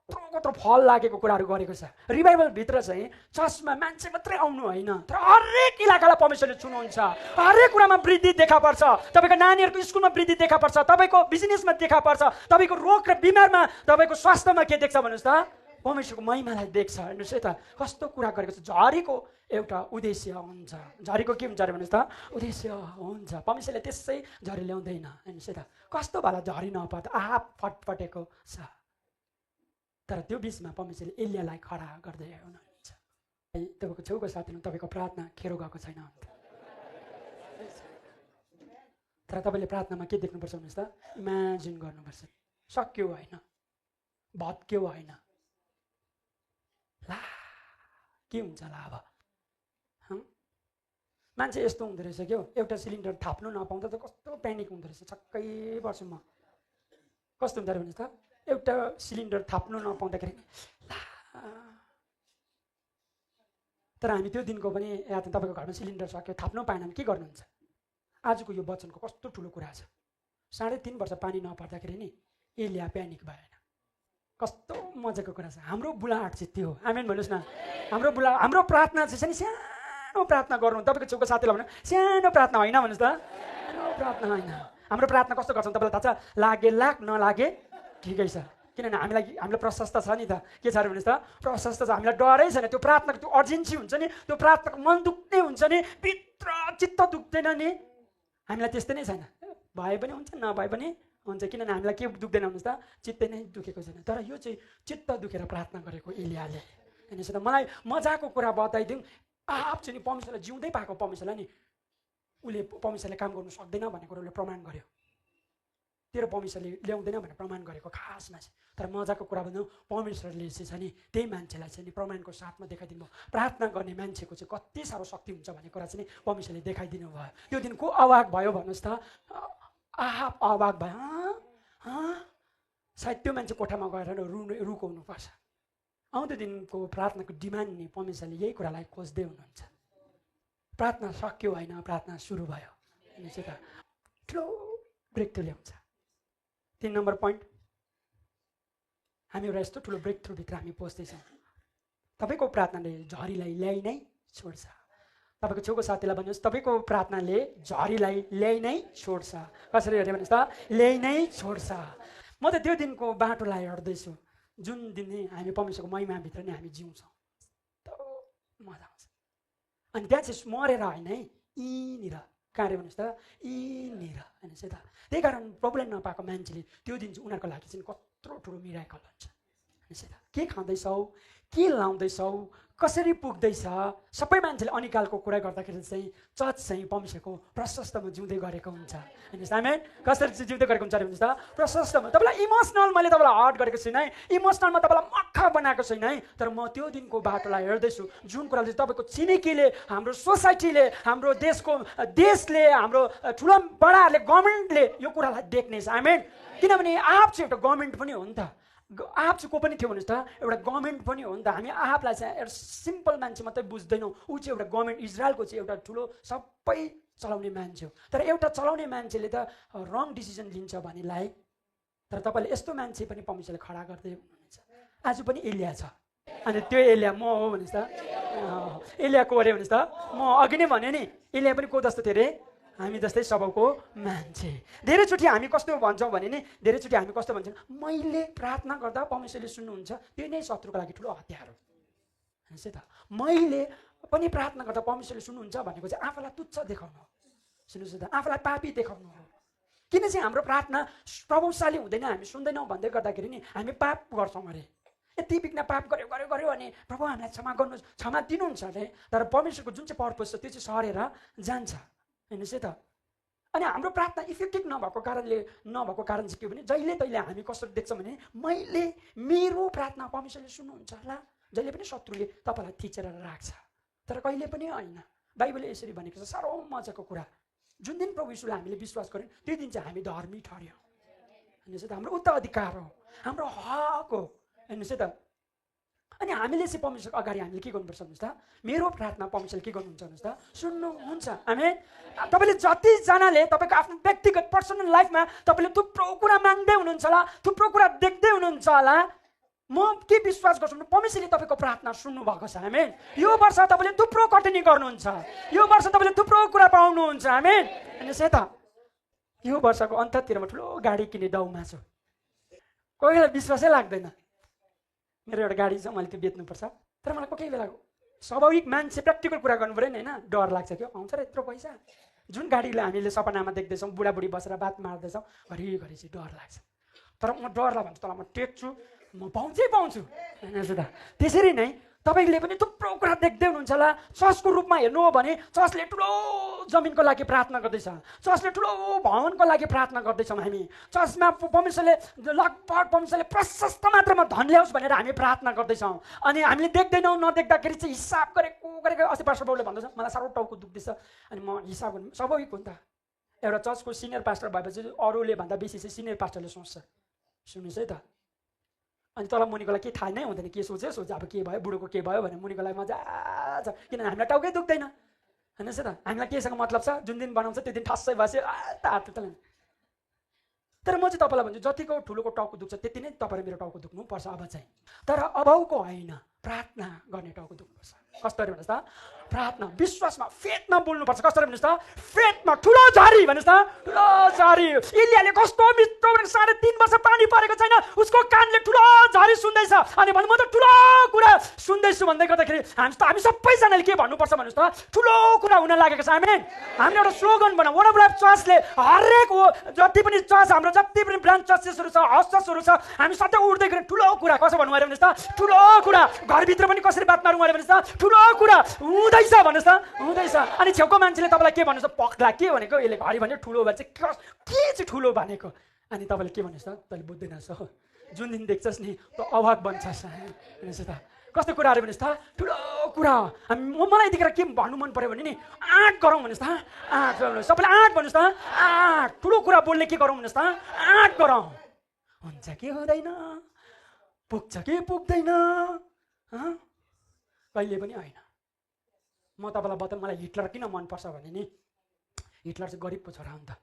कत्रो फल लागेको कुराहरू गरेको छ। रिभाइभलभित्र चाहिँ चर्चमा मान्छे मात्रै आउनु होइन, तर हरेक इलाकालाई परमेश्वरले छुनुहुन्छ। हरेक कुरामा वृद्धि देखा पर्छ। तपाईँको नानीहरूको स्कुलमा वृद्धि देखा पर्छ, तपाईँको बिजनेसमा देखा पर्छ, तपाईँको रोग र बिमारमा, तपाईँको स्वास्थ्यमा के देख्छ भन्नुहोस् त, परमेश्वरको महिमालाई देख्छ। हेर्नुहोस् है त, कस्तो कुरा गरेको छ। झरीको एउटा उद्देश्य हुन्छ। झरीको के हुन्छ अरे भन्नुहोस् त, उद्देश्य हुन्छ। परमेश्वरले त्यसै झरी ल्याउँदैन। हेर्नुहोस् है त, कस्तो भला झरी नपर्दा फटफटेको छ। तर त्यो बिचमा परमेश्वरले एलियालाई खडा गर्दै हुनुहुन्छ। तपाईँको छेउको साथीमा तपाईँको प्रार्थना खेरो गएको छैन। तर तपाईँले प्रार्थनामा के देख्नुपर्छ भन्नुहोस् त, इमेजिन गर्नुपर्छ। सक्यो होइन, भत्क्यो होइन, ला के हुन्छ ला अब। मान्छे यस्तो हुँदो रहेछ क्या, एउटा सिलिन्डर थाप्नु नपाउँदा त कस्तो प्यानिक हुँदो रहेछ। छक्कै पर्छु म। कस्तो हुन्छ भन्नुहोस् त, एउटा सिलिन्डर थाप्नु नपाउँदाखेरि ला। तर हामी त्यो दिनको पनि या त तपाईँको घरमा सिलिन्डर सक्यो, थाप्नु पाएन भने के गर्नुहुन्छ? आजको यो वचनको कस्तो ठुलो कुरा छ। 3.5 वर्ष पानी नपर्दाखेरि नि एलिया प्यानिक भएन। कस्तो मजाको कुरा छ। हाम्रो बुलाहाट चाहिँ त्यो हो। आमेन भन्नुहोस् न। हाम्रो प्रार्थना चाहिँ नि सानो प्रार्थना गर्नु। तपाईँको छेउको साथीलाई भन्नु, सानो प्रार्थना होइन भन्नुहोस् त, सानो प्रार्थना होइन। हाम्रो प्रार्थना कस्तो गर्छौँ तपाईँलाई थाहा छ? लागे लाग, नलागे ठिकै छ। किनभने हामीलाई प्रशस्त छ नि त। के छ अरे भन्नुहोस् त, प्रशस्त छ। हामीलाई डरै छैन। त्यो प्रार्थनाको त्यो अर्जेन्सी हुन्छ नि, त्यो प्रार्थनाको मन दुख्ने हुन्छ नि, भित्र चित्त दुख्दैन नि। हामीलाई त्यस्तै नै छैन। भए पनि हुन्छ, नभए पनि हुन्छ। किनभने हामीलाई के दुख्दैन भन्नुहोस् त, चित्तै नै दुखेको छैन। तर यो चाहिँ चित्त दुखेर प्रार्थना गरेको एलियाले। हेर्नुहोस् त, मलाई मजाको कुरा बताइदिउँ। आप चाहिँ नि परमेश्वरलाई जिउँदै पाएको परमेश्वरलाई नि उसले परमेश्वरले काम गर्नु सक्दैन भन्ने कुरो उसले प्रमाण गर्यो। तेरो परमेश्वरले ल्याउँदैन भनेर प्रमाण गरेको खासमा चाहिँ। तर मजाको कुरा भन्नु, परमेश्वरले चाहिँ नि त्यही मान्छेलाई चाहिँ नि प्रमाणको साथमा देखाइदिनु भयो। प्रार्थना गर्ने मान्छेको चाहिँ कति साह्रो शक्ति हुन्छ भन्ने कुरा चाहिँ नि परमेश्वरले देखाइदिनु भयो। त्यो दिन को अवाक भयो भन्नुहोस् त, अवाक भयो। सायद त्यो मान्छे कोठामा गएर रुकाउनुपर्छ। आउँदो दिनको प्रार्थनाको डिमान्ड नि परमेश्वरले यही कुरालाई खोज्दै हुनुहुन्छ। प्रार्थना सक्यो होइन, प्रार्थना सुरु भयो। हेर्नुहोस् त, ठुलो ब्रेक थ्रु ल्याउँछ। 3 नम्बर पोइन्ट, हामी एउटा यस्तो ठुलो ब्रेक थ्रुभित्र हामी पस्दैछौँ। तपाईँको प्रार्थनाले झरीलाई ल्याइ नै छोड्छ। तपाईँको छेउको साथीलाई भन्नुहोस्, तपाईँको प्रार्थनाले झरीलाई ल्याइ नै छोड्छ। कसरी हेऱ्यो भन्नुहोस् त, ल्याइ नै छोड्छ। म त त्यो दिनको बाटोलाई हेर्दैछु जुन दिन हामी परमेश्वरको महिमाभित्र नै हामी जिउँछौँ। मजा आउँछ। अनि त्यहाँ चाहिँ मरेर होइन है, यहीँनिर कहाँ अरे भन्नुहोस् त, यहीँनिर। हेर्नुहोस् है त, त्यही कारण प्रब्लम नपाएको मान्छेले त्यो दिन चाहिँ उनीहरूको लागि चाहिँ कत्रो ठुलो मिराकल हुन्छ। हेर्नुहोस् है त, के खाँदैछौ, के लाउँदैछौ, कसरी पुग्दैछ, सबै मान्छेले अनिकालको कुरा गर्दाखेरि चाहिँ चर्च चाहिँ परमेश्वरको प्रशस्तमा जिउँदै गरेको हुन्छ। हेर्नुहोस् आमेन। कसरी चाहिँ जिउँदै गरेको हुन्छ भन्नुहोस् त, प्रशस्तमा। तपाईँलाई इमोसनल मैले तपाईँलाई हर्ट गरेको छुइनँ है, इमोसनलमा तपाईँलाई मक्खा बनाएको छैन है। तर म त्यो दिनको बाटोलाई हेर्दैछु जुन कुराले चाहिँ तपाईँको छिमेकीले, हाम्रो सोसाइटीले, हाम्रो देशले, हाम्रो ठुलो बडाहरूले, गभर्मेन्टले यो कुरालाई देख्नेछ। आमेन। किनभने आप चाहिँ एउटा गभर्मेन्ट पनि हो नि त। आप चाहिँ को पनि थियो भन्नुहोस् त, एउटा गभर्मेन्ट पनि हो नि त। हामी आपलाई चाहिँ एउटा सिम्पल मान्छे मात्रै बुझ्दैनौँ। ऊ चाहिँ एउटा गभर्मेन्ट, इजरायलको चाहिँ एउटा ठुलो सबै चलाउने मान्छे हो। तर एउटा चलाउने मान्छेले त रङ डिसिजन लिन्छ भन्नेलाई, तर तपाईँले यस्तो मान्छे पनि परमेश्वरले खडा गर्दै हुनुहुन्छ। आज पनि एलिया छ। अनि त्यो एलिया म हो भनेस् त, एलिया को अरे भनेस् त, म अघि नै भने नि एलिया पनि को जस्तो थियो अरे, हामी जस्तै स्वभावको मान्छे। धेरैचोटि हामी कस्तो भन्छौँ भने नि, धेरैचोटि हामी कस्तो भन्छौँ, मैले प्रार्थना गर्दा परमेश्वरले सुन्नुहुन्छ, त्यो नै शत्रुको लागि ठुलो हतियार हो। हेर्नुहोस् है त, मैले पनि प्रार्थना गर्दा परमेश्वरले सुन्नुहुन्छ भनेको चाहिँ आफूलाई तुच्छ देखाउनु हो। सुन्नुहोस् त, आफूलाई पापी देखाउनु हो। किन चाहिँ हाम्रो प्रार्थना प्रभावशाली हुँदैन, हामी सुन्दैनौँ भन्दै गर्दाखेरि नि हामी पाप गर्छौँ अरे। यति बिघ्न पाप गऱ्यो गऱ्यो गऱ्यो भने प्रभु हामीलाई क्षमा गर्नुहोस्, क्षमा दिनुहुन्छ अरे। तर परमेश्वरको जुन चाहिँ पर्पस छ त्यो चाहिँ सरेर जान्छ। हेर्नुहोस् है त, अनि हाम्रो प्रार्थना इफेक्टिभ नभएको कारण चाहिँ के भने जहिले तहिले हामी कसरी देख्छौँ भने मैले मेरो प्रार्थना परमेश्वरले सुन्नुहुन्छ होला, जहिले पनि शत्रुले तपाईँलाई थिचेर राख्छ। तर कहिले पनि होइन। बाइबलले यसरी भनेको छ, साह्रो मजाको कुरा, जुन दिन प्रभु यीशुलाई हामीले विश्वास गर्यौँ त्यो दिन चाहिँ हामी धर्मी ठर्यौँ। हेर्नुहोस् है त, हाम्रो उत्तराधिकार हो, हाम्रो हक हो। हेर्नुहोस् है त, अनि हामीले चाहिँ परमेश्वर अगाडि हामीले के गर्नुपर्छ भन्नुहोस् त, मेरो प्रार्थना परमेश्वरले के गर्नुहुन्छ भन्नुहोस् त, सुन्नुहुन्छ। आमेन। तपाईँले जतिजनाले तपाईँको आफ्नो व्यक्तिगत पर्सनल लाइफमा तपाईँले थुप्रो कुरा माग्दै हुनुहुन्छ होला, थुप्रो कुरा देख्दै हुनुहुन्छ होला, म के विश्वास गर्छु भने परमेश्वरले तपाईँको प्रार्थना सुन्नुभएको छ। आमेन। यो वर्ष तपाईँले थुप्रो कठिनी गर्नुहुन्छ, यो वर्ष तपाईँले थुप्रो कुरा पाउनुहुन्छ। आमेन। हेर्नुहोस् है त, यो वर्षको अन्ततिर म ठुलो गाडी किने दाउमा छु। कोही बेला विश्वासै लाग्दैन, मेरो एउटा गाडी छ, मैले त्यो बेच्नुपर्छ। तर मलाई कोही बेला स्वाभाविक मान्छे प्र्याक्टिकल कुरा गर्नु पऱ्यो नि, होइन, डर लाग्छ क्या, आउँछ र यत्रो पैसा। जुन गाडीले हामीले सपनामा देख्दैछौँ, बुढाबुढी बसेर बात मार्दैछौँ, घरिघरि चाहिँ डर लाग्छ। तर म डरलाई भन्छु, तँलाई म टेक्छु, म पाउँछु। हेर्नुहोस् त, त्यसरी नै तपाईँले पनि थुप्रो कुरा देख्दै हुनुहुन्छ होला। चर्चको रूपमा हेर्नु हो भने चर्चले ठुलो जमिनको लागि प्रार्थना गर्दैछ, चर्चले ठुलो भवनको लागि प्रार्थना गर्दैछौँ हामी। चर्चमा परमेश्वरले लगभग परमेश्वरले प्रशस्त मात्रामा धन ल्याओस् भनेर हामी प्रार्थना गर्दैछौँ। अनि हामीले देख्दैनौँ, नदेख्दाखेरि चाहिँ हिसाब गरेको अस्ति पास्टर बाबुले भन्दैछ मलाई साह्रो टाउको दुख्दैछ, अनि म हिसाब गर्नु स्वाभाविक हो नि त। एउटा चर्चको सिनियर पास्टर भएपछि अरूले भन्दा बेसी चाहिँ सिनियर पास्टरले सोच्छ। सुन्नुहोस् है त, अनि तल मुनिकोलाई के थाहा नै हुँदैन, के सोच्यो अब के भयो, बुढोको के भयो भने मुनिकोलाई मजा छ, किनभने हामीलाई टाउकै दुख्दैन। हेर्नुहोस् है त, हामीलाई केसँग मतलब छ, जुन दिन बनाउँछ त्यो दिन ठस्सै बस्यो तर म चाहिँ तपाईँलाई भन्छु, जतिको ठुलोको टाउको दुख्छ त्यति नै तपाईँले मेरो टाउको दुख्नुपर्छ अब चाहिँ। तर अभावको होइन, प्रार्थना गर्ने टाउको दुख्नुपर्छ। कसरी भन्नुहोस् त, प्रार्थना विश्वासमा फेथमा बोल्नुपर्छ। कसरी भन्नुहोस् त, फेथमा। ठुलो झरी भन्नुहोस् त, ठुलो झरी। इलियाले कस्तो मिठो 3.5 वर्ष पानी परेको छैन, उसको कानले ठुलो झरी सुन्दैछ। अनि भन्नु म त ठुलो कुरा सुन्दैछु भन्दै गर्दाखेरि हामी सबैजनाले के भन्नुपर्छ भन्नुहोस् त, ठुलो कुरा हुन लागेको छ। आमेन। हामीले एउटा स्लोगन बनाऊ, वड अफ लाइफ चर्चले हरेक जति पनि चर्च, हाम्रो जति पनि ब्रान्च चर्चेसहरू छ, हाउस चर्चहरू छ, हामी सधैँ उठ्दै गएर ठुलो कुरा कसो भन्नु अरे भन्नुहोस् त, ठुलो कुरा। घरभित्र पनि कसरी बात मारौँ अरे भन्नुहोस् त, ठुलो कुरा हुँदैछ भन्नुहोस् त, हुँदैछ। अनि छेउको मान्छेले तपाईँलाई के भन्नुहोस् त, पक्ला के भनेको, यसले घरि भन्यो ठुलो भए चाहिँ के चाहिँ ठुलो भनेको। अनि तपाईँले के भन्नुहोस् त, तैँले बुझ्दैनस् हो, जुन दिन देख्छस् नि त अभाग बन्छस्। हेर्नुहोस् त, कस्तो कुराहरू भन्नुहोस् त, ठुलो कुरा। मलाई यतिखेर के भन्नु मन पऱ्यो भने नि, आँट गरौँ भन्नुहोस् त, आँट। सबैले आँट भन्नुहोस् त, आँट। ठुलो कुरा बोल्ने के गरौँ भन्नुहोस् त, आँट गरौँ। हुन्छ कि हुँदैन, पुग्छ कि पुग्दैन, कहिले पनि होइन। म तपाईँलाई बताउँ, मलाई हिटलर किन मनपर्छ भने नि, हिटलर चाहिँ गरिबको छोरा हो नि त।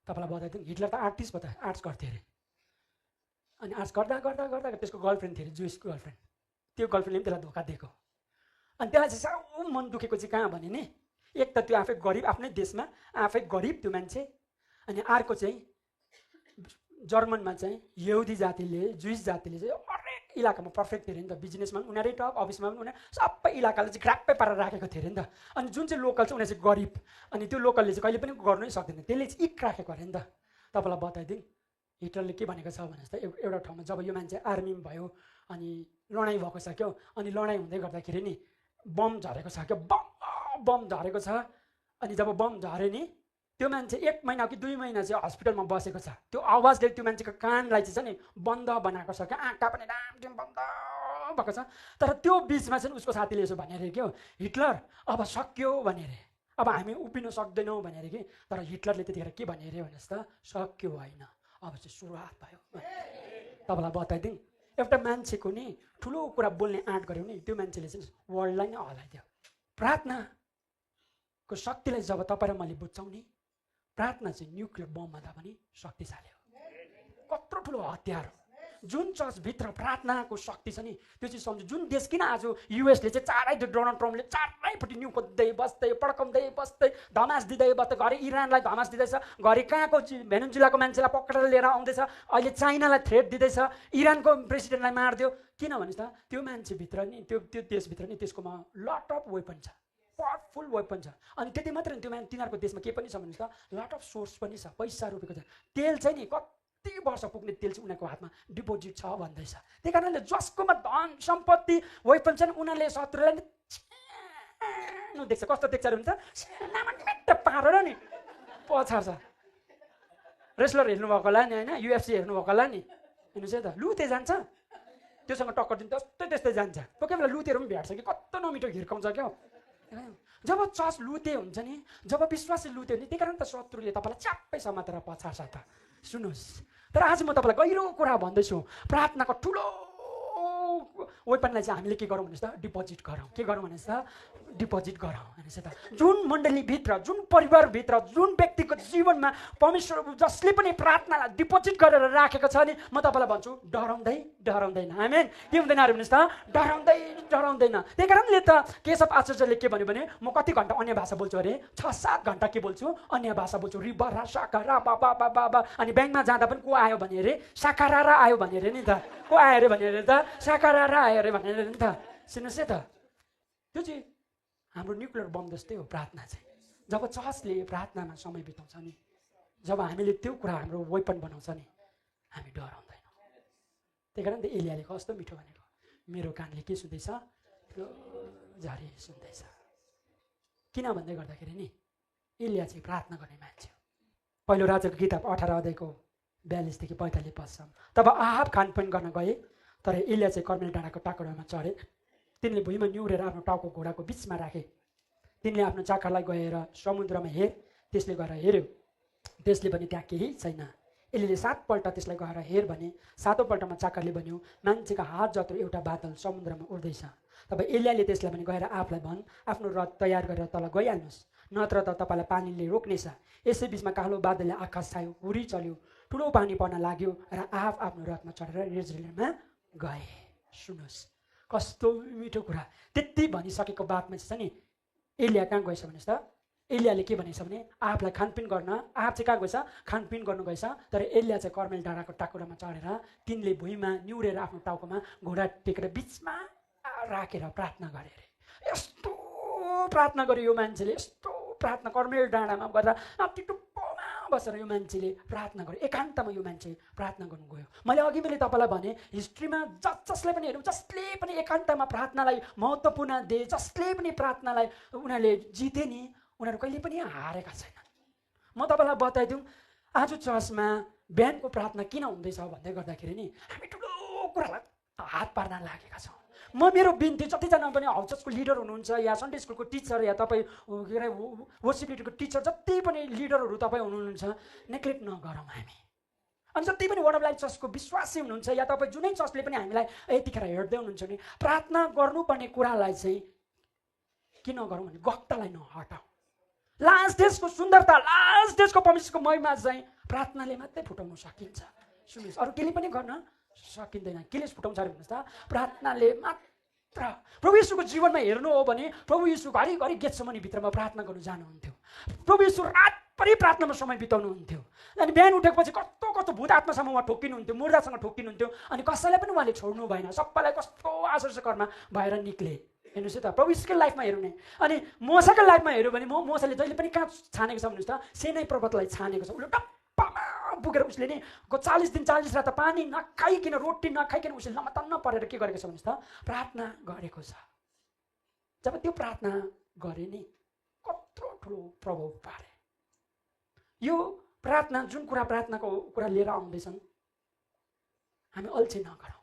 तपाईँलाई बताइदिउँ, हिटलर त आर्टिस्ट भयो त, आर्ट्स गर्थ्यो अरे। अनि आर्ट्स गर्दा गर्दा गर्दा त्यसको गर्लफ्रेन्ड थियो अरे, जुइसको गर्लफ्रेन्ड। त्यो गर्लफ्रेन्डले पनि त्यसलाई धोका दिएको। अनि त्यसलाई चाहिँ साह्रो मन दुखेको चाहिँ कहाँ भने नि, एक त त्यो आफै गरिब, आफ्नै देशमा आफै गरिब त्यो मान्छे, अनि अर्को चाहिँ जर्मनमा चाहिँ यहुदी जातिले, जुइस जातिले चाहिँ हरेक इलाकामा पर्फेक्ट थियो अरे नि त। बिजनेसमा पनि उनीहरू टप, अफिसमा पनि उनीहरू सबै इलाकालाई चाहिँ ग्राप्पै पारेर राखेको थियो अरे नि त। अनि जुन चाहिँ लोकल चाहिँ उनीहरू चाहिँ गरिब, अनि त्यो लोकलले चाहिँ कहिले पनि गर्नै सक्दैन, त्यसले चाहिँ इक राखेको अरे नि त। तपाईँलाई बताइदिउँ, हिटलरले के भनेको छ भने त, एउटा ठाउँमा जब यो मान्छे आर्मीमा भयो अनि लडाइँ भएको छ क्या, अनि लडाइँ हुँदै गर्दाखेरि नि बम झरेको छ क्या, बम झरेको छ। अनि जब बम झऱ्यो नि, त्यो मान्छे 1 महिना कि 2 महिना चाहिँ हस्पिटलमा बसेको छ। त्यो आवाजले त्यो मान्छेको कानलाई चाहिँ नि बन्द बनाएको छ क्या, आँखा पनि डाम बन्द भएको छ। तर त्यो बिचमा चाहिँ उसको साथीले यसो भने अरे क्या, हिटलर अब सक्यो भने अरे, अब हामी उभिन सक्दैनौँ भने अरे कि। तर हिटलरले त्यतिखेर के भने अरे भन्नुहोस् त, सक्यो होइन, अब चाहिँ सुरुवात भयो। तपाईँलाई बताइदिउँ, एउटा मान्छेको नि ठुलो कुरा बोल्ने आँट गऱ्यो नि, त्यो मान्छेले चाहिँ वर्ल्डलाई नै हल्लाइदियो। प्रार्थनाको शक्तिलाई जब तपाईँ र मैले बुझ्छौँ नि, प्रार्थना चाहिँ न्युक्लियर बमभन्दा पनि शक्तिशाली हो। कत्रो ठुलो हतियार हो। जुन चर्चभित्र प्रार्थनाको शक्ति छ नि त्यो चाहिँ सम्झु। जुन देश किन आज युएसले चाहिँ चारैतिर डोनाल्ड ट्रम्पले चारैपट्टि न्यु खोज्दै बस्दै पड्काउँदै बस्दै धमास दिँदै बस्दै, घरि इरानलाई धमास दिँदैछ, घरि कहाँको भेनेजुलाको मान्छेलाई पक्रेर लिएर आउँदैछ, अहिले चाइनालाई थ्रेट दिँदैछ, इरानको प्रेसिडेन्टलाई मारिदियो। किन भन्नुहोस् त, त्यो मान्छेभित्र नि त्यो देशभित्र नि त्यसकोमा लट अफ वेपन छ, पावरफुल वेपन छ। अनि त्यति मात्रै त्यो तिनीहरूको देशमा के पनि छ भन्नुहोस् त, लट अफ सोर्स पनि छ, पैसा रुपियाँको छ, तेल चाहिँ नि कति वर्ष पुग्ने तेल चाहिँ उनीहरूको हातमा डिपोजिट छ भन्दैछ। त्यही कारणले जसकोमा धन सम्पत्ति वेपन छन् उनीहरूले शत्रुलाई देख्छ, कस्तो देख्छ अरे हुन्छ नामनिमित्त पारेर नि पछार्छ। रेस्लर हेर्नुभएको होला नि होइन, UFC हेर्नुभएको होला नि, हेर्नुहोस् है त, लुते जान्छ त्योसँग टक्कर दिन्छ त्यस्तै त्यस्तै जान्छ। कोही बेला लुतेहरू पनि भेट्छ कि कस्तो नमिठो हिर्काउँछ क्या। जब चर्च लुते हुन्छ नि, जब विश्वासी लुते हुन्छ नि, त्यही कारण त शत्रुले तपाईँलाई च्याप्पै समातेर पछार्छ त। सुन्नुहोस्, तर आज म तपाईँलाई गहिरो कुरा भन्दैछु, प्रार्थनाको ठुलो वेपनलाई चाहिँ हामीले के गरौँ भन्नुहोस् त, डिपोजिट गरौँ। के गरौँ भन्नुहोस् त, डिपोजिट गरौँ हेर्नुहोस् त। जुन मण्डलीभित्र, जुन परिवारभित्र, जुन व्यक्तिको जीवनमा परमेश्वर जसले पनि प्रार्थनालाई डिपोजिट गरेर राखेको छ नि, म तपाईँलाई भन्छु डराउँदैन। आमेन। के हुँदैन अरे भन्नुहोस् त, डराउँदैन। त्यही कारणले त केशव आचार्यले के भन्यो भने, म कति घन्टा अन्य भाषा बोल्छु अरे, 6-7 घन्टा के बोल्छु, अन्य भाषा बोल्छु, रिबा रा साका रा बाबा बाबा। अनि ब्याङ्कमा जाँदा पनि को आयो भने अरे, साकारा रा आयो भने अरे नि त, को आयो अरे भने अरे त, साकारा रा आयो अरे भने अरे नि त। सुन्नुहोस् है त, त्यो चाहिँ हाम्रो न्युक्लियर बम जस्तै हो प्रार्थना चाहिँ। जब चर्चले प्रार्थनामा समय बिताउँछ नि, जब हामीले त्यो कुरा हाम्रो वेपन बनाउँछ नि, हामी डराउँदैनौँ। त्यही कारण त एलियाले कस्तो मिठो भनेको, मेरो कानले के सुन्दैछ, झरी सुन्दैछ। किन भन्दै गर्दाखेरि नि, एलिया चाहिँ प्रार्थना गर्ने मान्छे हो। पहिलो राजाको किताब 18 अध्यायको 42 देखि 45 पदसम्म। तब आहाब खानपान गर्न गए, तर एलिया चाहिँ कर्मेल डाँडाको टाकुरामा चढे। तिनले भुइँमा निहुरेर आफ्नो टाउको घोडाको बिचमा राखे। तिनले आफ्नो चाकरलाई गएर समुद्रमा हेर, त्यसले गएर हेऱ्यो, त्यसले भने त्यहाँ केही छैन। एलियाले 7 पल्ट त्यसलाई गएर हेर भने, 7औं पल्टमा चाकरले भन्यो, मान्छेको हात जत्रो एउटा बादल समुद्रमा उड्दैछ। तब एलियाले त्यसलाई भने, गएर आफूलाई भन्, आफ्नो रथ तयार गरेर तल गइहाल्नुहोस्, नत्र त तपाईँलाई पानीले रोक्नेछ। यसै बिचमा कालो बादलले आकाश छायो, हुरी चल्यो, ठुलो पानी पर्न लाग्यो र आफ्नो रथमा चढेर यरुशलेममा गए। सुन्नुहोस् कस्तो मिठो कुरा। त्यति भनिसकेको बादमा चाहिँ नि एलिया कहाँ गएछ भन्नुहोस् त, एलियाले के भनेछ भने, आफूलाई खानपिन गर्न, आफ चाहिँ कहाँ गएछ, खानपिन गर्नु गएछ। तर एलिया चाहिँ कर्मेल डाँडाको टाकुरामा चढेर तिनले भुइँमा निहुरेर आफ्नो टाउकोमा घोडा टेकेर बिचमा राखेर प्रार्थना गरे अरे। यस्तो प्रार्थना गर्यो यो मान्छेले, यस्तो प्रार्थना कर्मेल डाँडामा गरेर टुप्पोमा बसेर यो मान्छेले प्रार्थना गर्यो। एकान्तमा यो मान्छे प्रार्थना गर्नु गयो। मैले तपाईँलाई भने, हिस्ट्रीमा जसले पनि हेरौँ, जसले पनि एकान्तमा प्रार्थनालाई महत्त्वपूर्ण दिए, जसले पनि प्रार्थनालाई उनीहरूले जिते नि, उनीहरू कहिले पनि हारेका छैनन्। म तपाईँलाई बताइदिउँ, आज चर्चमा बिहानको प्रार्थना किन हुँदैछ भन्दै गर्दाखेरि नि, हामी ठुलो कुरालाई हात पार्न लागेका छौँ। मेरो बिन्ती, जतिजना पनि हाउस चर्चको लिडर हुनुहुन्छ, या सन्डे स्कुलको टिचर, या तपाईँ के अरे वर्सिप लिडरको टिचर, जति पनि लिडरहरू तपाईँ हुनुहुन्छ, नेग्लेक्ट नगरौँ हामी। अनि जति पनि वर्ड अफ लाइफ चर्चको विश्वासी हुनुहुन्छ, या तपाईँ जुनै चर्चले पनि हामीलाई यतिखेर हेर्दै हुनुहुन्छ भने, प्रार्थना गर्नुपर्ने कुरालाई चाहिँ के नगरौँ भने, गक्तलाई नहटाउँ। लास्ट डेजको सुन्दरता, लास्ट डेजको परमेश्वरको महिमा चाहिँ प्रार्थनाले मात्रै फुटाउन सकिन्छ। सुन्नुहोस्, अरू केही पनि गर्न सकिँदैन। केले फुटाउँछ अरे भन्नुहोस् त, प्रार्थनाले मात्र। प्रभु यीशुको जीवनमा हेर्नु हो भने, प्रभु यीशु घरिघरि गेतसेमनी भित्रमा प्रार्थना गर्नु जानुहुन्थ्यो। प्रभु यीशु रातभरि प्रार्थनामा समय बिताउनुहुन्थ्यो। अनि बिहान उठेपछि कस्तो कस्तो भूत आत्मासँग उहाँ ठोकिनुहुन्थ्यो, मुर्दासँग ठोकिनुहुन्थ्यो। अनि कसैलाई पनि उहाँले छोड्नु भएन, सबैलाई कस्तो आश्चर्यकरमा भएर निक्ले। हेर्नुहोस् है त, प्रभु यीशुकै लाइफमा हेरौँ नि। अनि मोसाको लाइफमा हेऱ्यो भने, मोसाले जहिले पनि कहाँ छानेको छ भन्नुहोस् त, सेनै पर्वतलाई छानेको छ। उसले टप्पामा पुगेर उसले नि 40 दिन 40 रात पानी नखाइकन, रोटी नखाइकन उसले लमतन्न परेर के गरेको छ भन्नुहोस् त, प्रार्थना गरेको छ। जब त्यो प्रार्थना गरे नि, कत्रो ठुलो प्रभाव पारे। यो प्रार्थना, जुन प्रार्थनाको कुरा लिएर आउँदैछन्, हामी अल्छी नगरौँ,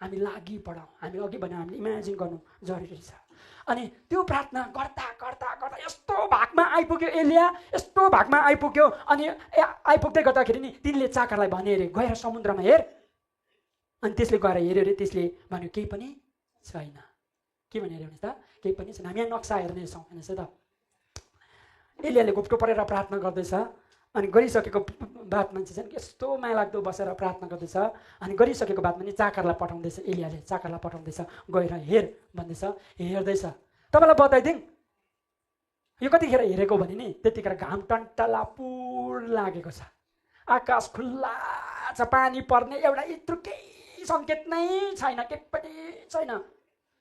हामी लागि पढौँ। हामी अघि भने हामीले इमेजिन गर्नु जरुरी छ। अनि त्यो प्रार्थना गर्दा गर्दा गर्दा यस्तो भागमा आइपुग्यो एलिया, यस्तो भागमा आइपुग्यो। अनि आइपुग्दै गर्दाखेरि नि तिनले चाकरलाई भने अरे, गएर समुद्रमा हेर। अनि त्यसले गएर हेऱ्यो अरे, त्यसले भन्यो केही पनि छैन। के भने अरे भन्नुहोस् त, केही पनि छैन। हामी यहाँ नक्सा हेर्नेछौँ हेर्नुहोस् है त। एलियाले घुप्टो परेर प्रार्थना गर्दैछ। अनि गरिसकेको बात मान्छे चाहिँ यस्तो माया लाग्दो बसेर प्रार्थना गर्दैछ। अनि गरिसकेको बादमा नि चाकरलाई पठाउँदैछ, एलियाले चाकरलाई पठाउँदैछ, गएर हेर भन्दैछ, हेर्दैछ। तपाईँलाई बताइदिउँ यो कतिखेर हेरेको भने नि त्यतिखेर घाम टन्टलापुर लागेको छ, आकाश खुल्ला छ, पानी पर्ने एउटा यत्रो केही सङ्केत नै छैन, केही पनि छैन।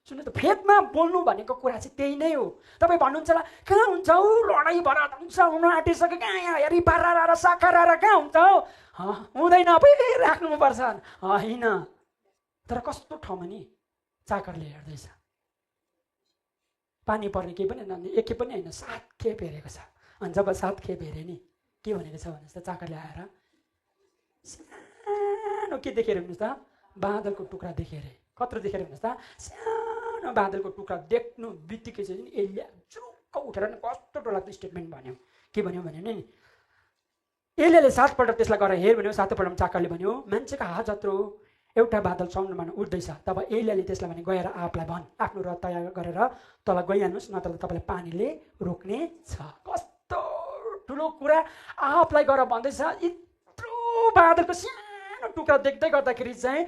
सुन्नु त, फेदमा बोल्नु भनेको कुरा चाहिँ त्यही नै हो। तपाईँ भन्नुहुन्छ होला कहाँ हुन्छ हौ, लडाइँ भएर हुन्छ, हुन आँटिसक्यो, कहाँ यहाँ हेरी बारा साखर कहाँ हुन्छ हौ, हुँदैन राख्नुपर्छ होइन। तर कस्तो ठाउँमा नि चाकरले हेर्दैछ, पानी पर्ने केही पनि होइन, एक खेप पनि होइन, 7 खेप हेरेको छ। अनि जब 7 खेप हेरे नि के भनेको छ भने चाकरले आएर सानो के देखेर हेर्नुहोस् त, बादलको टुक्रा देखेर। कत्रो देखेर हेर्नुहोस् त, सानो बादलको टुक्रा देख्नु बित्तिकै चाहिँ एलिया जुरुक्क उठेर नि कस्तो डरलाग्दो स्टेटमेन्ट भन्यो। के भन्यो भने नि एलियाले 7 पल्ट त्यसलाई गएर हेर भन्यो, 7औं पल्टमा चाकरले भन्यो मान्छेको हात जत्रो एउटा बादल समुद्रमा उठ्दैछ। तब एलियाले त्यसलाई भने गएर आफूलाई भन्, आफ्नो रथ तयार गरेर तल गइहाल्नुहोस्, नत्र तपाईँलाई पानीले रोक्ने छ। कस्तो ठुलो कुरा आफूलाई गएर भन्दैछ। यत्रो बादलको सानो टुक्रा देख्दै गर्दाखेरि चाहिँ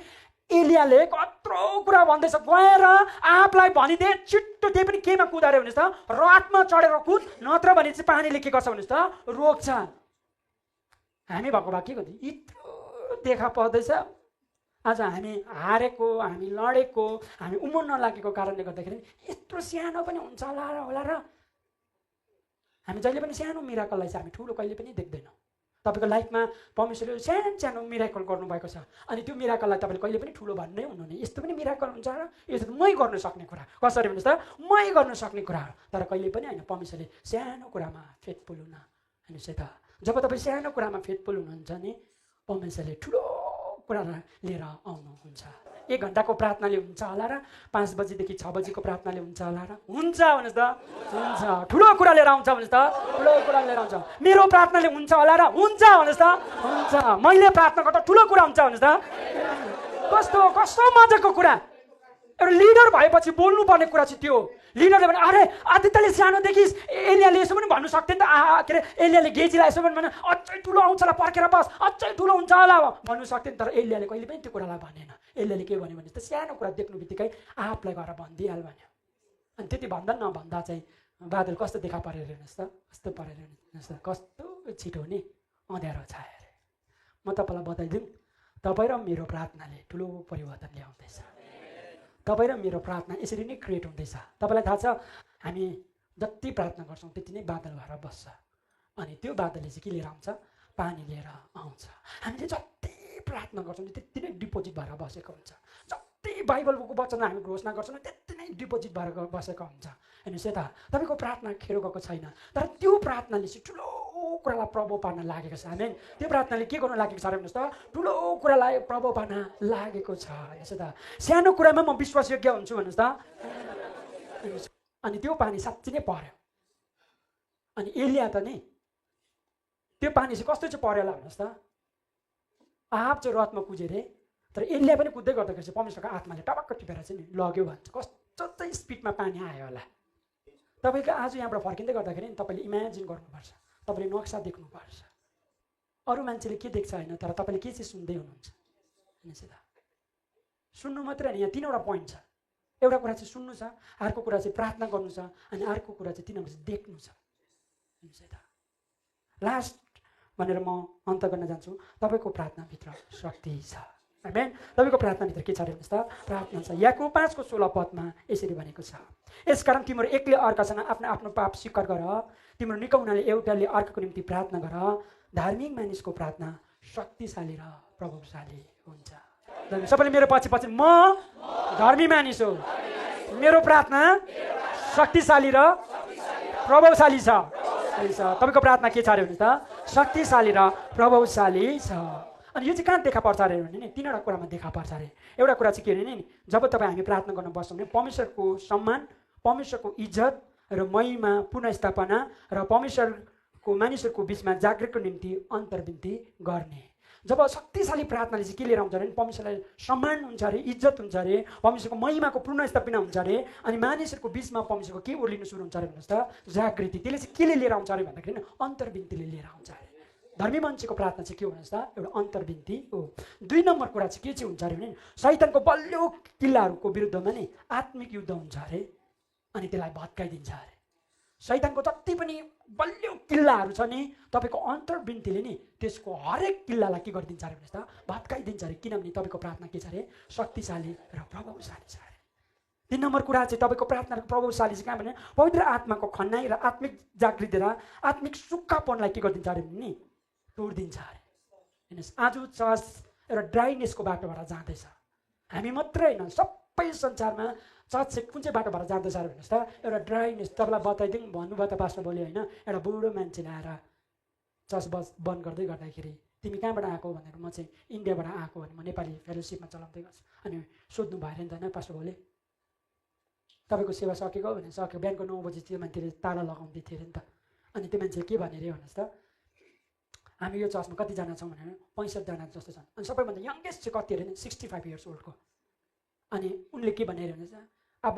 एलियाले कत्रो कुरा भन्दैछ, गएर आफूलाई भनिदिए छिट्टो त्यही पनि केमा कुदाएर भन्नुहोस् त, रथमा चढेर कुद, नत्र भने चाहिँ पानीले के गर्छ भन्नुहोस् त, रोक्छ। हामी भएको भए के गर्दै यत्रो देखा पर्दैछ। आज हामी हारेको, हामी लडेको, हामी उम्र नलागेको कारणले गर्दाखेरि यत्रो सानो पनि हुन्छ होला र हामी जहिले पनि सानो मिराकललाई चाहिँ हामी ठुलो कहिले पनि देख्दैनौँ। तपाईँको लाइफमा परमेश्वरले सानो मिराकल गर्नुभएको छ, अनि त्यो मिराकललाई तपाईँले कहिले पनि ठुलो भन्नै हुनुहुने। यस्तो पनि मिराकल हुन्छ र, यस्तो मै गर्न सक्ने कुरा, कसरी भन्नुहोस् त, मै गर्न सक्ने कुरा हो। तर कहिले पनि होइन, परमेश्वरले सानो कुरामा फेथफुल हुन हेर्नुहोस् है त। जब तपाईँ सानो कुरामा फेथफुल हुनुहुन्छ नि परमेश्वरले ठुलो कुरा लिएर आउनुहुन्छ। 1 घन्टाको प्रार्थनाले हुन्छ होला र, 5 बजीदेखि 6 बजीको प्रार्थनाले हुन्छ होला र, हुन्छ भन्नुहोस् त, हुन्छ। ठुलो कुरा लिएर आउँछ भन्नुहोस् त, ठुलो कुरा लिएर आउँछ। मेरो प्रार्थनाले हुन्छ होला र, हुन्छ भन्नुहोस् त, हुन्छ। मैले प्रार्थना गर्दा ठुलो कुरा हुन्छ भन्नुहोस् त। कस्तो कस्तो मजाको कुरा। एउटा लिडर भएपछि बोल्नुपर्ने कुरा चाहिँ त्यो। लिडरले भने अरे आदित्यले सानोदेखि एलियाले यसो पनि भन्नु सक्थ्यो नि त, के अरे एलियाले गेजीलाई यसो पनि भने अझै ठुलो आउँछ होला, पर्खेर बस, अझै ठुलो हुन्छ होला भन्नु सक्थ्यो नि। तर एलियाले कहिले पनि त्यो कुरालाई भनेन। एलियाले के भन्यो भने त सानो कुरा देख्नु बित्तिकै आफूलाई गएर भनिदिइहाल भन्यो। अनि त्यति भन्दा नभन्दा चाहिँ बादल कस्तो देखा परेर हेर्नुहोस् त, कस्तो परेर हेर्नुहोस् त, कस्तो छिटो नि अँध्यारो छायो अरे। म तपाईँलाई बताइदिउँ, तपाईँ र मेरो प्रार्थनाले ठुलो परिवर्तन ल्याउँदैछ। तपाईँ र मेरो प्रार्थना यसरी नै क्रिएट हुँदैछ। तपाईँलाई थाहा छ, हामी जति प्रार्थना गर्छौँ त्यति नै बादल भएर बस्छ। अनि त्यो बादलले चाहिँ के लिएर आउँछ, पानी लिएर आउँछ। हामीले जति प्रार्थना गर्छौँ त्यति नै डिपोजिट भएर बसेको हुन्छ। जति बाइबलको वचन हामी घोषणा गर्छौँ त्यति नै डिपोजिट भएर बसेको हुन्छ। हेर्नुहोस् है त, तपाईँको प्रार्थना खेरो गएको छैन, तर त्यो प्रार्थनाले चाहिँ ठुलो कुरालाई प्रभाव पार्न लागेको छ। हामी त्यो प्रार्थनाले के गर्नु लागेको छ र हेर्नुहोस् त, ठुलो कुरालाई प्रभाव पार्न लागेको छ। हेर्नुहोस् त, सानो कुरामा म विश्वासयोग्य हुन्छु भन्नुहोस् त। अनि त्यो पानी साँच्चै नै पर्यो। अनि एलिया त नि त्यो पानी चाहिँ कस्तो चाहिँ पर्यो होला भन्नुहोस् त। आहाब चाहिँ रथमा कुद्यो अरे, तर एलिया पनि कुद्दै गर्दाखेरि चाहिँ परमेश्वरको आत्माले टपक्क टिपेर चाहिँ नि लग्यो भन्छ। कस्तो चाहिँ स्पिडमा पानी आयो होला। तपाईँको आज यहाँबाट फर्किँदै गर्दाखेरि नि तपाईँले इमेजिन गर्नुपर्छ, तपाईँले नक्सा देख्नुपर्छ। अरू मान्छेले के देख्छ होइन, तर तपाईँले के चाहिँ सुन्दै हुनुहुन्छ हेर्नुहोस् त। सुन्नु मात्रै होइन, यहाँ 3वटा पोइन्ट छ। एउटा कुरा चाहिँ सुन्नु छ, अर्को कुरा चाहिँ प्रार्थना गर्नु छ, अनि अर्को कुरा चाहिँ 3 चाहिँ देख्नु छ हेर्नुहोस् है त। लास्ट भनेर म अन्त गर्न जान्छु, तपाईँको प्रार्थनाभित्र शक्ति छ। आमेन। तपाईँको प्रार्थनाभित्र के छ हेर्नुहोस् त, प्रार्थना छ। याकुब 5:16 यसरी भनेको छ, यसकारण तिम्रो एकले अर्कासँग आफ्नो आफ्नो पाप स्वीकार गर, तिम्रो निको हुनाले एउटाले अर्काको निम्ति प्रार्थना गर। धार्मिक मानिसको प्रार्थना शक्तिशाली र प्रभावशाली हुन्छ। सबैले मेरो पछि पछि, म धर्मी मानिस हो, मेरो प्रार्थना शक्तिशाली र प्रभावशाली छ। तपाईँको प्रार्थना के छ अरे भन्नुहोस् त, शक्तिशाली र प्रभावशाली छ। अनि यो चाहिँ कहाँ देखा पर्छ अरे भने नि 3वटा कुरामा देखा पर्छ अरे। एउटा कुरा चाहिँ के अरे नि, जब तपाईँ हामी प्रार्थना गर्न बस्छौँ भने परमेश्वरको सम्मान, परमेश्वरको इज्जत र महिमा, पुनर्स्थापना र परमेश्वरको मानिसहरूको बिचमा जागृतिको निम्ति अन्तर्विन्ती गर्ने। जब शक्तिशाली प्रार्थनाले चाहिँ के लिएर आउँछ अरे, परमेश्वरलाई सम्मान हुन्छ अरे, इज्जत हुन्छ अरे, परमेश्वरको महिमाको पुनर्स्थापना हुन्छ अरे, अनि मानिसहरूको बिचमा परमेश्वरको के ओर्लिनु सुरु हुन्छ अरे भन्नुहोस् त, जागृति। त्यसले चाहिँ केले लिएर आउँछ अरे भन्दाखेरि अन्तर्विन्तीले लिएर आउँछ अरे। धर्मी मान्छेको प्रार्थना चाहिँ के हुनुहोस् त एउटा अन्तर्विन्ती हो। 2 नम्बर कुरा चाहिँ के चाहिँ हुन्छ अरे भने शैतानको बलियो किल्लाहरूको विरुद्धमा नि आत्मिक युद्ध हुन्छ अरे अनि त्यसलाई भत्काइदिन्छ अरे। शैतानको जति पनि बलियो किल्लाहरू छ नि तपाईँको अन्तर्विन्तीले नि त्यसको हरेक किल्लालाई के गरिदिन्छ अरे भन्नुहोस् त भत्काइदिन्छ अरे। किनभने तपाईँको प्रार्थना के छ अरे शक्तिशाली र प्रभावशाली छ अरे। 3 नम्बर कुरा चाहिँ तपाईँको प्रार्थनाको प्रभावशाली चाहिँ कहाँ भने पवित्र आत्माको खन्नाइ र आत्मिक जागृति र आत्मिक सुक्खापनलाई के गरिदिन्छ अरे नि तोडिदिन्छ अरे। हेर्नुहोस् आज चर्च एउटा ड्राइनेसको बाटोबाट जाँदैछ। हामी मात्रै होइन सबै संसारमा चर्च चाहिँ कुन चाहिँ बाटोबाट जाँदैछ अरे भन्नुहोस् त एउटा ड्राइनेस। तपाईँलाई बताइदिउँ भन्नुभयो त पास्टर बोल्यो होइन एउटा बुढो मान्छेले आएर चर्च बन्द गर्दै गर्दाखेरि तिमी कहाँबाट आएको भनेर म चाहिँ इन्डियाबाट आएको भने म नेपाली फेलोसिपमा चलाउँदै गर्छु अनि सोध्नु भयो अरे नि त होइन पास्टर बोले तपाईँको सेवा सकेको भने सक्यो। बिहानको 9 बजी त्यो मान्छेले ताला लगाउँदै थियो अरे नि त। अनि त्यो मान्छेले के भने अरे भन्नुहोस् त हामी यो चर्चमा कतिजना छौँ भनेर 65 जना जस्तो छन्। अनि सबैभन्दा यङ्गेस्ट चाहिँ कति अरे 65 इयर्स ओल्डको। अनि उनले के भने भन्नुहोस् त अब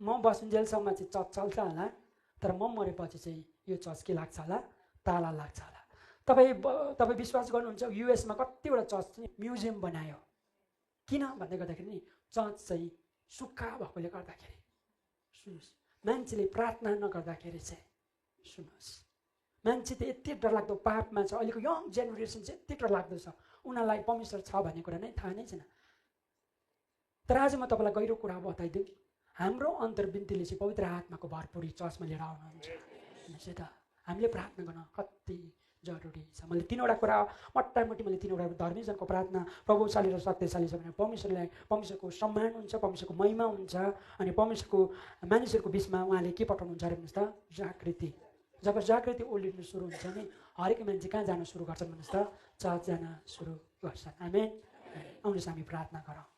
म बसुन्जेलसम्म चाहिँ चर्च चल्छ होला तर म मरेपछि चाहिँ यो चर्च के लाग्छ होला ताला लाग्छ होला। तपाईँ विश्वास गर्नुहुन्छ युएसमा कतिवटा चर्च चाहिँ म्युजियम बनायो किन भन्दै गर्दाखेरि नि चर्च चाहिँ सुक्खा भएकोले गर्दाखेरि। सुन्नुहोस् मान्छेले प्रार्थना नगर्दाखेरि चाहिँ सुन्नुहोस् मान्छे त यति डरलाग्दो पापमा छ। अहिलेको यङ जेनेरेसन चाहिँ यति डरलाग्दो छ उनीहरूलाई परमेश्वर छ भन्ने कुरा नै थाहा नै छैन। तर आज म तपाईँलाई गहिरो कुरा बताइदिउँ हाम्रो अन्तर्विन्तीले चाहिँ पवित्र आत्माको भरपुरी चर्चमा लिएर आउनुहुन्छ। हेर्नुहोस् त हामीले प्रार्थना गर्न कति जरुरी छ। मैले 3वटा कुरा मोटामोटी मैले 3वटा धर्मीजनको प्रार्थना प्रभावशाली र शक्तिशाली छ भने परमेश्वरको सम्मान हुन्छ, परमेश्वरको महिमा हुन्छ अनि परमेश्वरको मानिसहरूको बिचमा उहाँले के पठाउनुहुन्छ अरे भन्नुहोस् त जागृति। जब जागृति ओर्लिनु सुरु हुन्छ नि हरेक मान्छे कहाँ जान सुरु गर्छन् भन्नुहोस् त चर्च जान सुरु गर्छन्। आमेन। आउनुहोस् हामी प्रार्थना गरौँ।